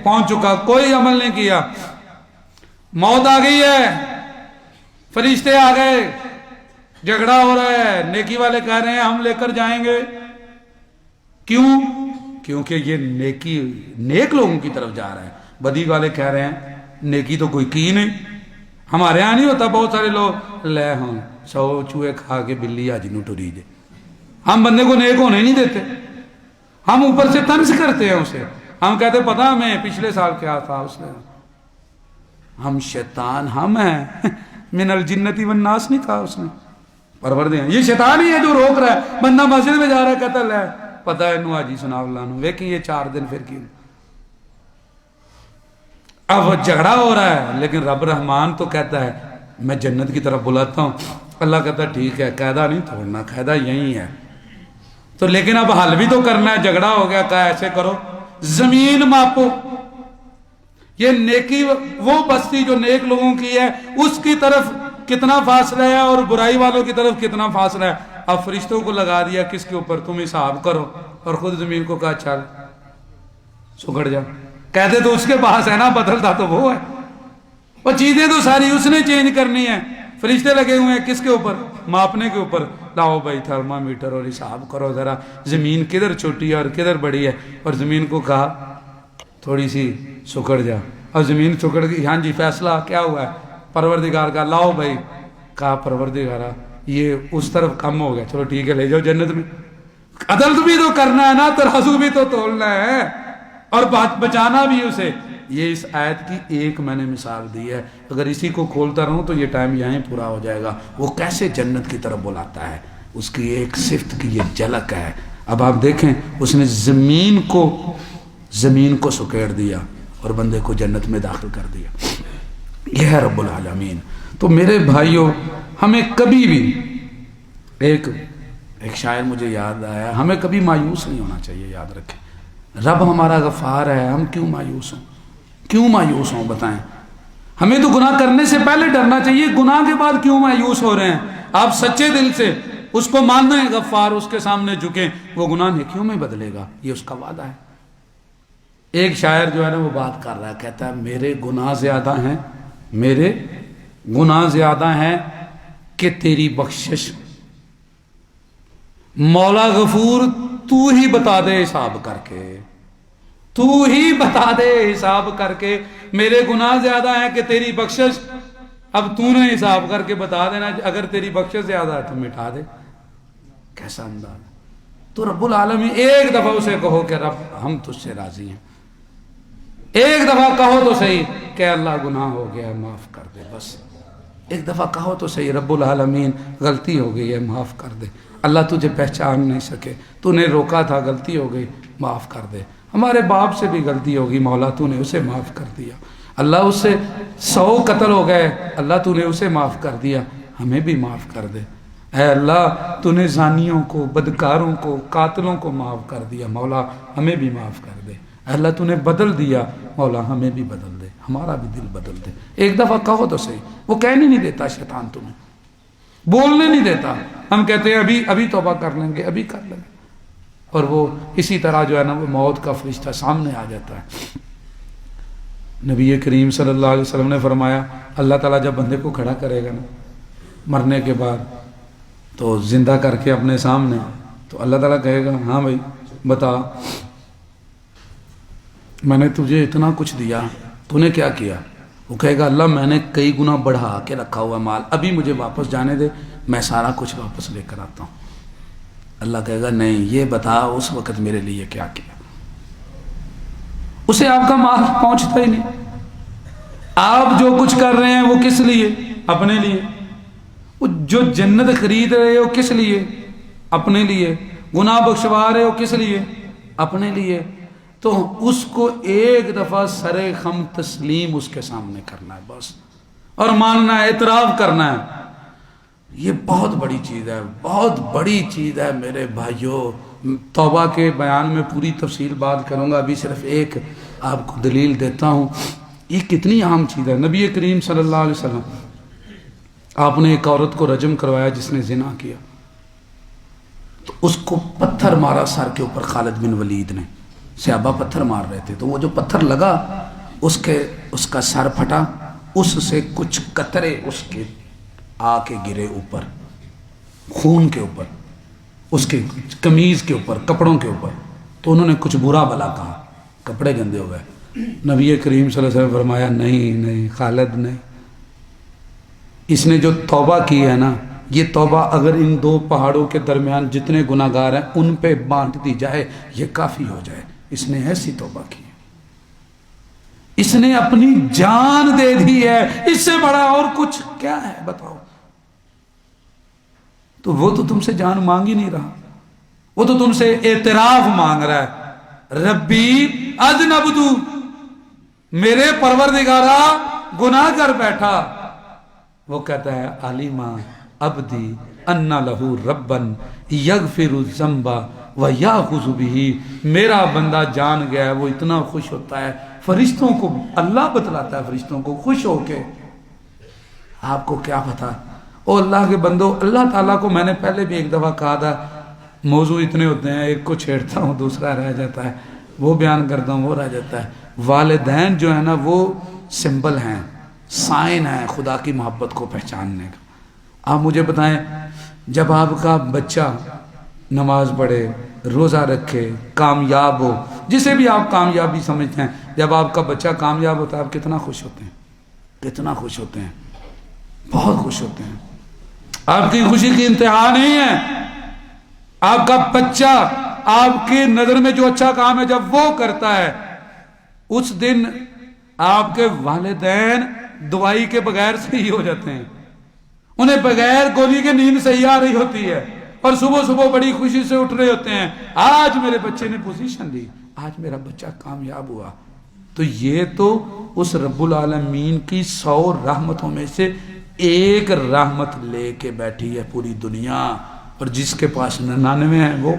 پہنچ چکا، کوئی عمل نہیں کیا، موت آ گئی ہے، فرشتے آ گئے، جھگڑا ہو رہا ہے، نیکی والے کہہ رہے ہیں ہم لے کر جائیں گے، کیوں؟ کیونکہ یہ نیک لوگوں کی طرف جا رہا ہے، بدی والے کہہ رہے ہیں نیکی تو کوئی کی نہیں، ہمارے یہاں نہیں ہوتا، بہت سارے لوگ لے ہوں 100 چوہے کھا کے بلی آج نو ٹری جے، ہم بندے کو نیک ہونے نہیں دیتے، ہم اوپر سے طنز کرتے ہیں اسے، ہم کہتے پتہ ہمیں پچھلے سال کیا تھا اس نے، ہم شیطان ہم ہیں، من الجنتی والناس نہیں کہا اس نے، پروردگار یہ شیطان ہی ہے جو روک رہا ہے، بندہ مسجد میں جا رہا ہے کہتا لے پتہ ہے نو آجی سنا اللہ نو ویکیں یہ 4 دن پھر کیوں، اب وہ جھگڑا ہو رہا ہے، لیکن رب رحمان تو کہتا ہے میں جنت کی طرف بلاتا ہوں، اللہ کہتا ہے ٹھیک ہے، قاعدہ نہیں توڑنا، قاعدہ یہی ہے، تو لیکن اب حل بھی تو کرنا ہے، جھگڑا ہو گیا، کہا ایسے کرو زمین ماپو، یہ نیکی وہ بستی جو نیک لوگوں کی ہے اس کی طرف کتنا فاصلہ ہے اور برائی والوں کی طرف کتنا فاصلہ ہے، اب فرشتوں کو لگا دیا کس کے اوپر، تم حساب کرو، اور خود زمین کو کہا چل سکڑ جا، کہتے تو اس کے پاس ہے نا، بدلتا تو وہ ہے، وہ چیزیں تو ساری اس نے چینج کرنی ہے، فرشتے لگے ہوئے ہیں کس کے اوپر، ماپنے کے اوپر، لاؤ بھائی تھرمامیٹر اور حساب کرو ذرا زمین کدھر چھوٹی ہے اور کدھر بڑی ہے، اور زمین کو کہا تھوڑی سی سکڑ جا، اور زمین سکڑ گئی، ہاں جی فیصلہ کیا ہوا ہے، پروردگار کا لاؤ بھائی، کہا پروردگارا یہ اس طرف کم ہو گیا، چلو ٹھیک ہے لے جاؤ جنت میں، عدل بھی تو کرنا ہے نا، ترازو بھی تو تولنا ہے اور بچانا بھی اسے، یہ اس آیت کی ایک میں نے مثال دی ہے، اگر اسی کو کھولتا رہوں تو یہ ٹائم یہیں پورا ہو جائے گا، وہ کیسے جنت کی طرف بلاتا ہے، اس کی ایک صفت کی یہ جھلک ہے، اب آپ دیکھیں اس نے زمین کو سکیڑ دیا اور بندے کو جنت میں داخل کر دیا، یہ ہے رب العالمین۔ تو میرے بھائیوں ہمیں کبھی بھی ایک شاعر مجھے یاد آیا، ہمیں کبھی مایوس نہیں ہونا چاہیے، یاد رکھیں رب ہمارا غفار ہے، ہم کیوں مایوس ہوں بتائیں، ہمیں تو گناہ کرنے سے پہلے ڈرنا چاہیے، گناہ کے بعد کیوں مایوس ہو رہے ہیں، آپ سچے دل سے اس کو ماننا ہے غفار، اس کے سامنے جھکیں، وہ گناہ نیکیوں میں بدلے گا، یہ اس کا وعدہ ہے۔ ایک شاعر جو ہے نا وہ بات کر رہا ہے، کہتا ہے میرے گناہ زیادہ ہیں کہ تیری بخشش، مولا غفور تو ہی بتا دے حساب کر کے، میرے گناہ زیادہ ہیں کہ تیری بخشش، اب تو نے حساب کر کے بتا دینا، اگر تیری بخشش زیادہ ہے تو مٹا دے، کیسا انداز ہے۔ تو رب العالمین ایک دفعہ اسے کہو کہ رب ہم تجھ سے راضی ہیں، ایک دفعہ کہو تو صحیح کہ اللہ گناہ ہو گیا معاف کر دے، بس ایک دفعہ کہو تو صحیح رب العالمین غلطی ہو گئی ہے معاف کر دے، اللہ تجھے پہچان نہیں سکے، تو نے روکا تھا غلطی ہو گئی معاف کر دے، ہمارے باپ سے بھی غلطی ہوگی مولا تو نے اسے معاف کر دیا، اللہ اس سے 100 قتل ہو گئے، اللہ تو نے اسے معاف کر دیا، ہمیں بھی معاف کر دے، اے اللہ تو نے زانیوں کو، بدکاروں کو، قاتلوں کو معاف کر دیا، مولا ہمیں بھی معاف کر دے، اے اللہ تو نے بدل دیا، مولا ہمیں بھی بدل دے، ہمارا بھی دل بدل دے، ایک دفعہ کہو تو صحیح، وہ کہنے نہیں دیتا شیطان تمہیں، بولنے نہیں دیتا، ہم کہتے ہیں ابھی توبہ کر لیں گے، ابھی کر لیں گے، اور وہ اسی طرح جو ہے نا وہ موت کا فرشتہ سامنے آ جاتا ہے۔ نبی کریم صلی اللہ علیہ وسلم نے فرمایا اللہ تعالیٰ جب بندے کو کھڑا کرے گا نا مرنے کے بعد تو زندہ کر کے اپنے سامنے، تو اللہ تعالیٰ کہے گا ہاں بھائی بتا میں نے تجھے اتنا کچھ دیا، تو نے کیا کیا؟ وہ کہے گا اللہ میں نے کئی گنا بڑھا کے رکھا ہوا مال، ابھی مجھے واپس جانے دے، میں سارا کچھ واپس لے کر آتا ہوں۔ اللہ کہے گا نہیں، یہ بتا اس وقت میرے لیے کیا کیا؟ اسے آپ کا مال پہنچتا ہی نہیں، آپ جو کچھ کر رہے ہیں وہ کس لیے؟ اپنے لیے۔ وہ جو جنت خرید رہے ہو کس لیے؟ اپنے لیے۔ گناہ بخشوا رہے ہو کس لیے؟ اپنے لیے۔ تو اس کو ایک دفعہ سر خم تسلیم اس کے سامنے کرنا ہے بس، اور ماننا ہے، اعتراف کرنا ہے۔ یہ بہت بڑی چیز ہے، بہت بڑی چیز ہے میرے بھائیوں۔ توبہ کے بیان میں پوری تفصیل بات کروں گا، ابھی صرف ایک آپ کو دلیل دیتا ہوں۔ یہ کتنی عام چیز ہے۔ نبی کریم صلی اللہ علیہ وسلم آپ نے ایک عورت کو رجم کروایا جس نے زنا کیا، تو اس کو پتھر مارا سر کے اوپر خالد بن ولید نے، صحابہ پتھر مار رہے تھے، تو وہ جو پتھر لگا اس کا سر پھٹا، اس سے کچھ قطرے اس کے آ کے گرے اوپر، خون کے اوپر، اس کے قمیض کے اوپر، کپڑوں کے اوپر، تو انہوں نے کچھ برا بلا کہا، کپڑے گندے ہو گئے۔ نبی کریم صلی اللہ علیہ وسلم فرمایا نہیں خالد نہیں، اس نے جو توبہ کی ہے نا، یہ توبہ اگر ان دو پہاڑوں کے درمیان جتنے گناہ گار ہیں ان پہ بانٹ دی جائے یہ کافی ہو جائے۔ اس نے ایسی توبہ کی، اس نے اپنی جان دے دی ہے، اس سے بڑا اور کچھ کیا ہے بتاؤ؟ تو وہ تو تم سے جان مانگ ہی نہیں رہا، وہ تو تم سے اعتراف مانگ رہا ہے، ربی اذنبت، میرے پروردگارا گناہ کر بیٹھا۔ وہ کہتا ہے علیما عبدی ان لہو ربن یغفر الذنب ویاخذ بہ، میرا بندہ جان گیا ہے، وہ اتنا خوش ہوتا ہے، فرشتوں کو اللہ بتلاتا ہے، فرشتوں کو خوش ہو کے۔ آپ کو کیا پتا؟ او اللہ کے بندو، اللہ تعالیٰ کو میں نے پہلے بھی ایک دفعہ کہا تھا، موضوع اتنے ہوتے ہیں، ایک کو چھیڑتا ہوں دوسرا رہ جاتا ہے، وہ بیان کرتا ہوں وہ رہ جاتا ہے۔ والدین جو ہے نا وہ سمبل ہیں، سائن ہیں خدا کی محبت کو پہچاننے کا۔ آپ مجھے بتائیں، جب آپ کا بچہ نماز پڑھے، روزہ رکھے، کامیاب ہو، جسے بھی آپ کامیابی سمجھتے ہیں، جب آپ کا بچہ کامیاب ہوتا ہے آپ کتنا خوش ہوتے ہیں، کتنا خوش ہوتے ہیں، بہت خوش ہوتے ہیں۔ آپ کی خوشی کی انتہا نہیں ہے۔ آپ کا بچہ آپ کی نظر میں جو اچھا کام ہے جب وہ کرتا ہے، اس دن آپ کے والدین دعائی کے بغیر صحیح ہو جاتے ہیں، انہیں بغیر گولی کے نیند صحیح آ رہی ہوتی ہے، اور صبح صبح بڑی خوشی سے اٹھ رہے ہوتے ہیں، آج میرے بچے نے پوزیشن لی، آج میرا بچہ کامیاب ہوا۔ تو یہ تو اس رب العالمین کی 100 رحمتوں میں سے ایک رحمت لے کے بیٹھی ہے پوری دنیا، اور جس کے پاس 99 ہیں وہ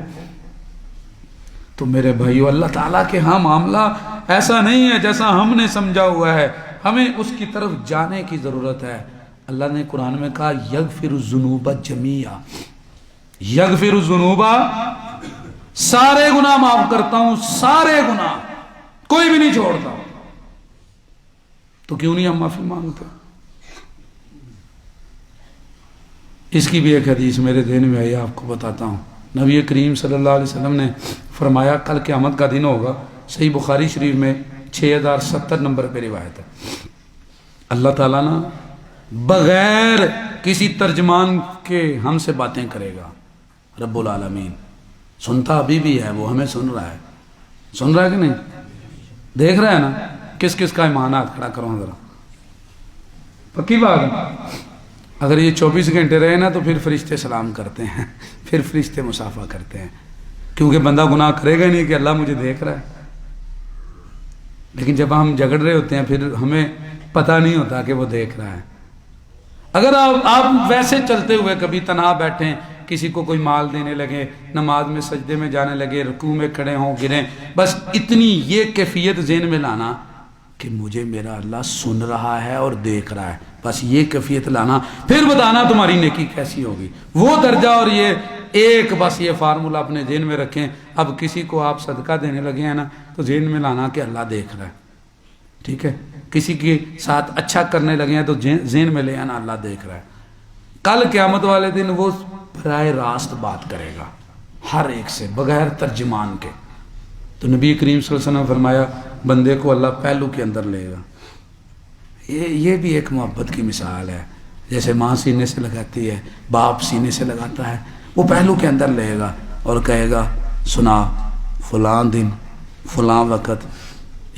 تو میرے بھائیو، اللہ تعالیٰ کے ہاں معاملہ ایسا نہیں ہے جیسا ہم نے سمجھا ہوا ہے، ہمیں اس کی طرف جانے کی ضرورت ہے۔ اللہ نے قرآن میں کہا یغفر الذنوب جمیعا، یغفر الذنوب، سارے گناہ معاف کرتا ہوں، سارے گناہ، کوئی بھی نہیں چھوڑتا۔ تو کیوں نہیں ہم معافی مانگتے؟ اس کی بھی ایک حدیث میرے ذہن میں آئی، آپ کو بتاتا ہوں۔ نبی کریم صلی اللہ علیہ وسلم نے فرمایا کل قیامت کا دن ہوگا، صحیح بخاری شریف میں 6070 نمبر پہ روایت ہے، اللہ تعالیٰ نا بغیر کسی ترجمان کے ہم سے باتیں کرے گا۔ رب العالمین سنتا ابھی بھی ہے، وہ ہمیں سن رہا ہے، سن رہا ہے کہ نہیں؟ دیکھ رہا ہے نا؟ کس کس کا ایمان ہاتھ کھڑا کرو ذرا، پکی بات ہے۔ اگر یہ 24 گھنٹے رہے نا تو پھر فرشتے سلام کرتے ہیں، پھر فرشتے مصافحہ کرتے ہیں، کیونکہ بندہ گناہ کرے گا نہیں کہ اللہ مجھے دیکھ رہا ہے۔ لیکن جب ہم جھگڑ رہے ہوتے ہیں پھر ہمیں پتہ نہیں ہوتا کہ وہ دیکھ رہا ہے۔ اگر آپ ویسے چلتے ہوئے کبھی تنہا بیٹھیں، کسی کو کوئی مال دینے لگے، نماز میں سجدے میں جانے لگے، رکوع میں کھڑے ہوں، گریں، بس اتنی یہ کیفیت ذہن میں لانا کہ مجھے میرا اللہ سن رہا ہے اور دیکھ رہا ہے، بس یہ کیفیت لانا، پھر بتانا تمہاری نیکی کیسی ہوگی، وہ درجہ۔ اور یہ ایک بس یہ فارمولہ اپنے ذہن میں رکھیں، اب کسی کو آپ صدقہ دینے لگے ہیں نا تو ذہن میں لانا کہ اللہ دیکھ رہا ہے، ٹھیک ہے؟ کسی کے ساتھ اچھا کرنے لگے ہیں تو ذہن میں لے آنا اللہ دیکھ رہا ہے۔ کل قیامت والے دن وہ براہ راست بات کرے گا ہر ایک سے بغیر ترجمان کے۔ تو نبی کریم صلی اللہ علیہ وسلم نے فرمایا بندے کو اللہ پہلو کے اندر لے گا۔ یہ بھی ایک محبت کی مثال ہے، جیسے ماں سینے سے لگاتی ہے، باپ سینے سے لگاتا ہے، وہ پہلو کے اندر لے گا اور کہے گا سنا فلاں دن فلاں وقت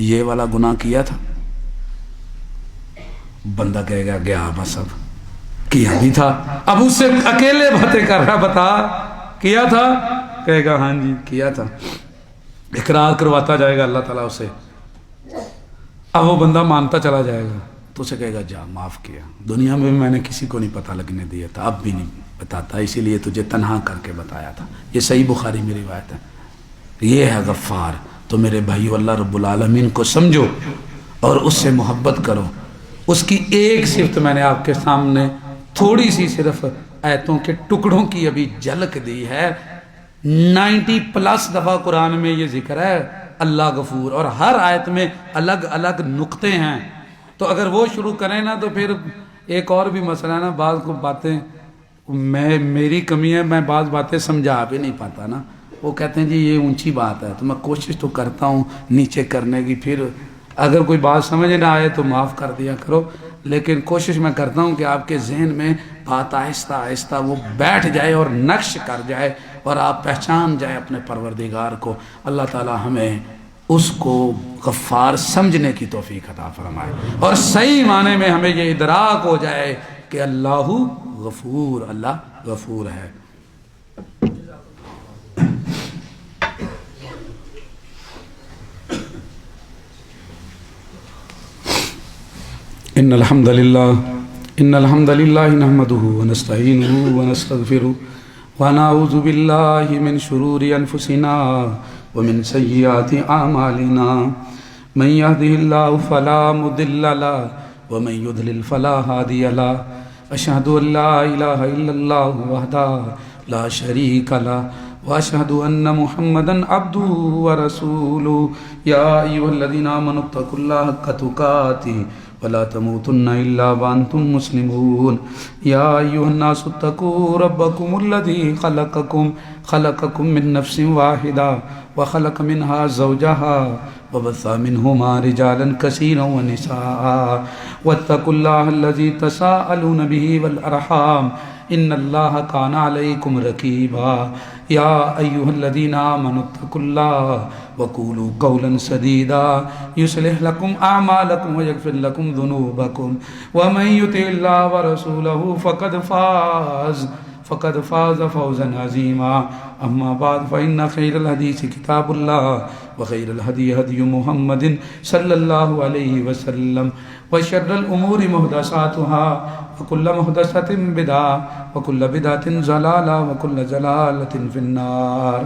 یہ والا گناہ کیا تھا، بندہ کہے گا گیا بس اب کیا بھی تھا، اب اس سے اکیلے باتیں کر رہا، بتا کیا تھا، کہے گا ہاں جی کیا تھا، اقرار کرواتا جائے گا اللہ تعالیٰ اسے، اب وہ بندہ مانتا چلا جائے گا تو اسے کہے گا جا معاف کیا، دنیا میں میں نے کسی کو نہیں پتہ لگنے دیا تھا، اب بھی نہیں بتاتا، اسی لیے تجھے تنہا کر کے بتایا تھا۔ یہ صحیح بخاری میں روایت ہے، یہ ہے غفار۔ تو میرے بھائیو اللہ رب العالمین کو سمجھو اور اس سے محبت کرو۔ اس کی ایک صفت میں نے آپ کے سامنے تھوڑی سی صرف آیتوں کے ٹکڑوں کی ابھی جھلک دی ہے. 90+ دفعہ قرآن میں یہ ذکر ہے اللہ غفور، اور ہر آیت میں الگ الگ نقطے ہیں. تو اگر وہ شروع کریں نا تو پھر ایک اور بھی مسئلہ ہے نا، بعض کو باتیں میری کمی ہے، میں بعض باتیں سمجھا بھی نہیں پاتا نا. وہ کہتے ہیں جی یہ اونچی بات ہے، تو میں کوشش تو کرتا ہوں نیچے کرنے کی، پھر اگر کوئی بات سمجھ نہ آئے تو معاف کر دیا کرو، لیکن کوشش میں کرتا ہوں کہ آپ کے ذہن میں بات آہستہ آہستہ وہ بیٹھ جائے اور نقش کر جائے اور آپ پہچان جائیں اپنے پروردگار کو. اللہ تعالی ہمیں اس کو غفار سمجھنے کی توفیق عطا فرمائے، اور صحیح معنی میں ہمیں یہ ادراک ہو جائے کہ اللہ غفور، اللہ غفور ہے. ان الحمد للہ نحمده ونستعینه ونستغفره ونعوذ باللہ من شرور انفسنا ومن سیئات اعمالنا، من يهده الله فلا مضل له ومن يضلل فلا هادي له. اشهد ان لا اله الا الله وحده لا شريك له واشهد ان محمدا عبده ورسوله. يا ايها الذين امنوا اتقوا الله حق تقاته ولا تموتن الا وانتم مسلمون. يا ايها الناس اتقوا ربكم الذي خلقكم من نفس واحده وخلق منها زوجها وبث منهما رجالا كثيرا ونساء واتقوا الله الذي تساءلون به والارحام ان الله كان عليكم رقيبا. يا ايها الذين امنوا اتقوا الله وقولوا قولا سديدا يصلح لكم اعمالكم ويغفر لكم ذنوبكم ومن يطع الله ورسوله فقد فاز فوزا عظيما. اما بعد فان خير الحديث كتاب الله وخير الهدي هدي محمد صلى الله عليه وسلم وشر الامور محدثاتها وكل محدثة بدعة وكل بدعة ضلالة وكل ضلالة في النار.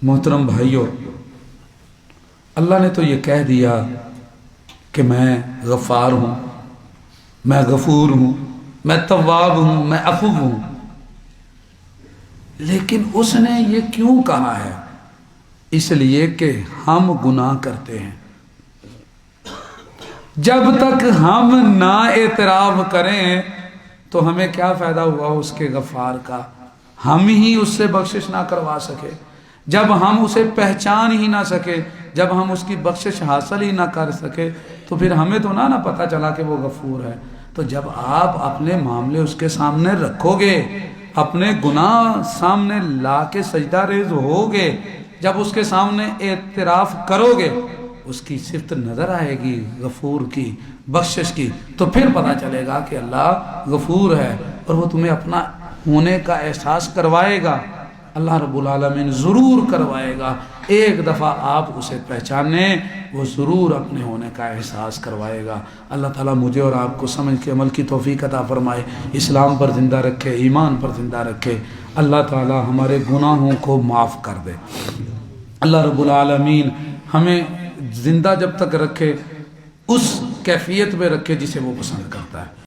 محترم بھائیو، اللہ نے تو یہ کہہ دیا کہ میں غفار ہوں، میں غفور ہوں، میں تواب ہوں، میں عفو ہوں، لیکن اس نے یہ کیوں کہا ہے؟ اس لیے کہ ہم گناہ کرتے ہیں. جب تک ہم نہ اعتراف کریں تو ہمیں کیا فائدہ ہوا اس کے غفار کا؟ ہم ہی اس سے بخشش نہ کروا سکے، جب ہم اسے پہچان ہی نہ سکے، جب ہم اس کی بخشش حاصل ہی نہ کر سکے تو پھر ہمیں تو نہ پتہ چلا کہ وہ غفور ہے. تو جب آپ اپنے معاملے اس کے سامنے رکھو گے، اپنے گناہ سامنے لا کے سجدہ ریز ہوگے، جب اس کے سامنے اعتراف کرو گے، اس کی صفت نظر آئے گی غفور کی، بخشش کی، تو پھر پتہ چلے گا کہ اللہ غفور ہے، اور وہ تمہیں اپنا ہونے کا احساس کروائے گا. اللہ رب العالمین ضرور کروائے گا. ایک دفعہ آپ اسے پہچانیں، وہ ضرور اپنے ہونے کا احساس کروائے گا. اللہ تعالیٰ مجھے اور آپ کو سمجھ کے عمل کی توفیق عطا فرمائے، اسلام پر زندہ رکھے، ایمان پر زندہ رکھے. اللہ تعالیٰ ہمارے گناہوں کو معاف کر دے. اللہ رب العالمین ہمیں زندہ جب تک رکھے اس کیفیت میں رکھے جسے وہ پسند کرتا ہے.